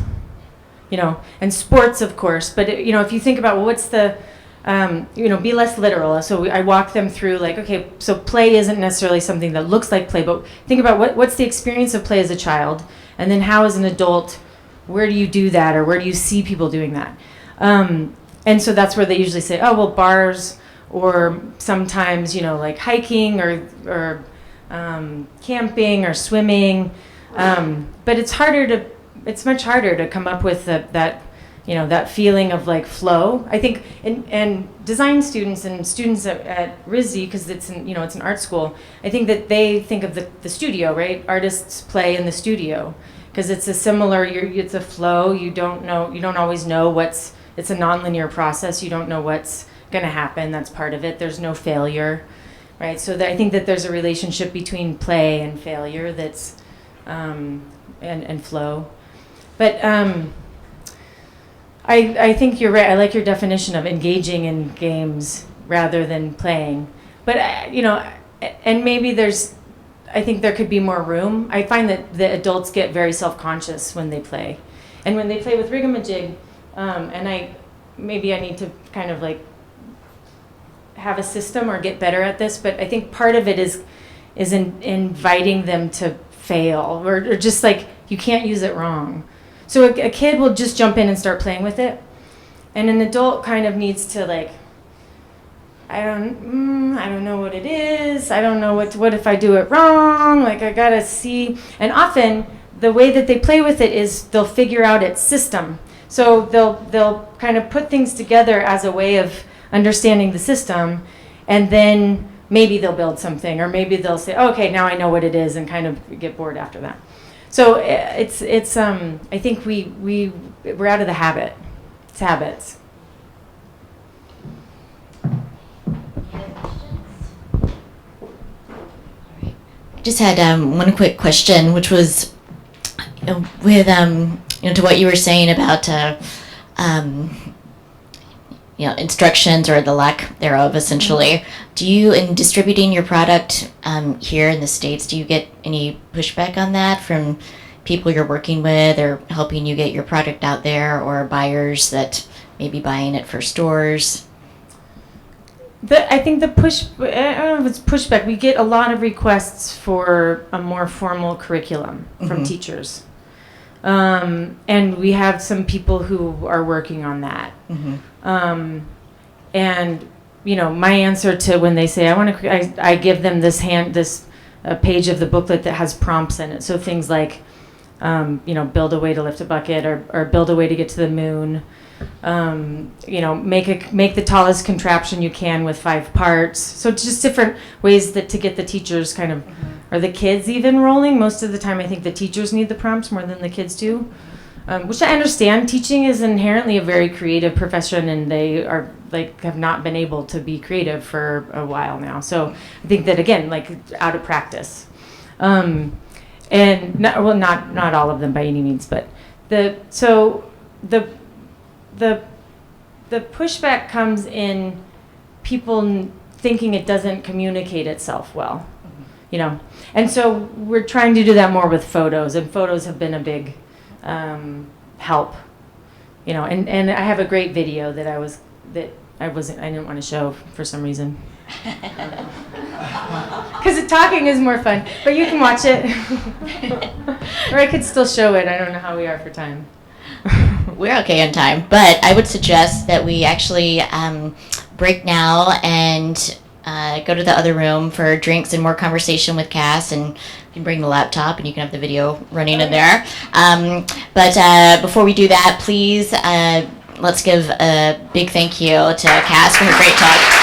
[SPEAKER 2] and sports, of course. But if you think about what's the be less literal. So I walk them through like, okay, so play isn't necessarily something that looks like play, but think about what's the experience of play as a child, and then how as an adult, where do you do that, or where do you see people doing that? And so that's where they usually say, oh, well, bars, or sometimes, like hiking or camping or swimming. But it's much harder to come up with that feeling of like flow. I think, and design students and students at RISD, because it's an art school, I think that they think of the studio, right? Artists play in the studio because it's a similar, it's a flow. You don't always know it's a nonlinear process. You don't know what's going to happen. That's part of it. There's no failure, right? So I think that there's a relationship between play and failure that's, and flow. But, I think you're right. I like your definition of engaging in games rather than playing. But, and maybe I think there could be more room. I find that the adults get very self-conscious when they play. And when they play with Rigamajig, and maybe I need to kind of like have a system or get better at this, but I think part of it is inviting them to fail, or just like, you can't use it wrong. So a kid will just jump in and start playing with it, and an adult kind of needs to like, I don't know what it is. I don't know what if I do it wrong? Like, I gotta see. And often the way that they play with it is they'll figure out its system. So they'll kind of put things together as a way of understanding the system, and then maybe they'll build something, or maybe they'll say, okay, now I know what it is, and kind of get bored after that. So it's I think we're out of the habit. It's habits.
[SPEAKER 1] Just had one quick question, which was with to what you were saying about instructions or the lack thereof, essentially. Do you, in distributing your product here in the States, do you get any pushback on that from people you're working with, or helping you get your product out there, or buyers that may be buying it for stores?
[SPEAKER 2] I think I don't know if it's pushback. We get a lot of requests for a more formal curriculum from teachers. And we have some people who are working on that. And, my answer to when they say, I give them this page of the booklet that has prompts in it. So things like, build a way to lift a bucket, or build a way to get to the moon. Make the tallest contraption you can with 5 parts. So just different ways to get the teachers kind of, or the kids even rolling. Most of the time I think the teachers need the prompts more than the kids do, which I understand. Teaching is inherently a very creative profession, and they are have not been able to be creative for a while now. So I think that, again, out of practice. And not all of them by any means, but the pushback comes in people thinking it doesn't communicate itself well, and so we're trying to do that more with photos, and photos have been a big help, and I have a great video that I didn't want to show for some reason. Because the talking is more fun, but you can watch it. Or I could still show it. I don't know how we are for time.
[SPEAKER 1] We're okay on time, but I would suggest that we actually break now and go to the other room for drinks and more conversation with Cass, and you can bring the laptop and you can have the video running in there. But before we do that, please let's give a big thank you to Cass for her great talk.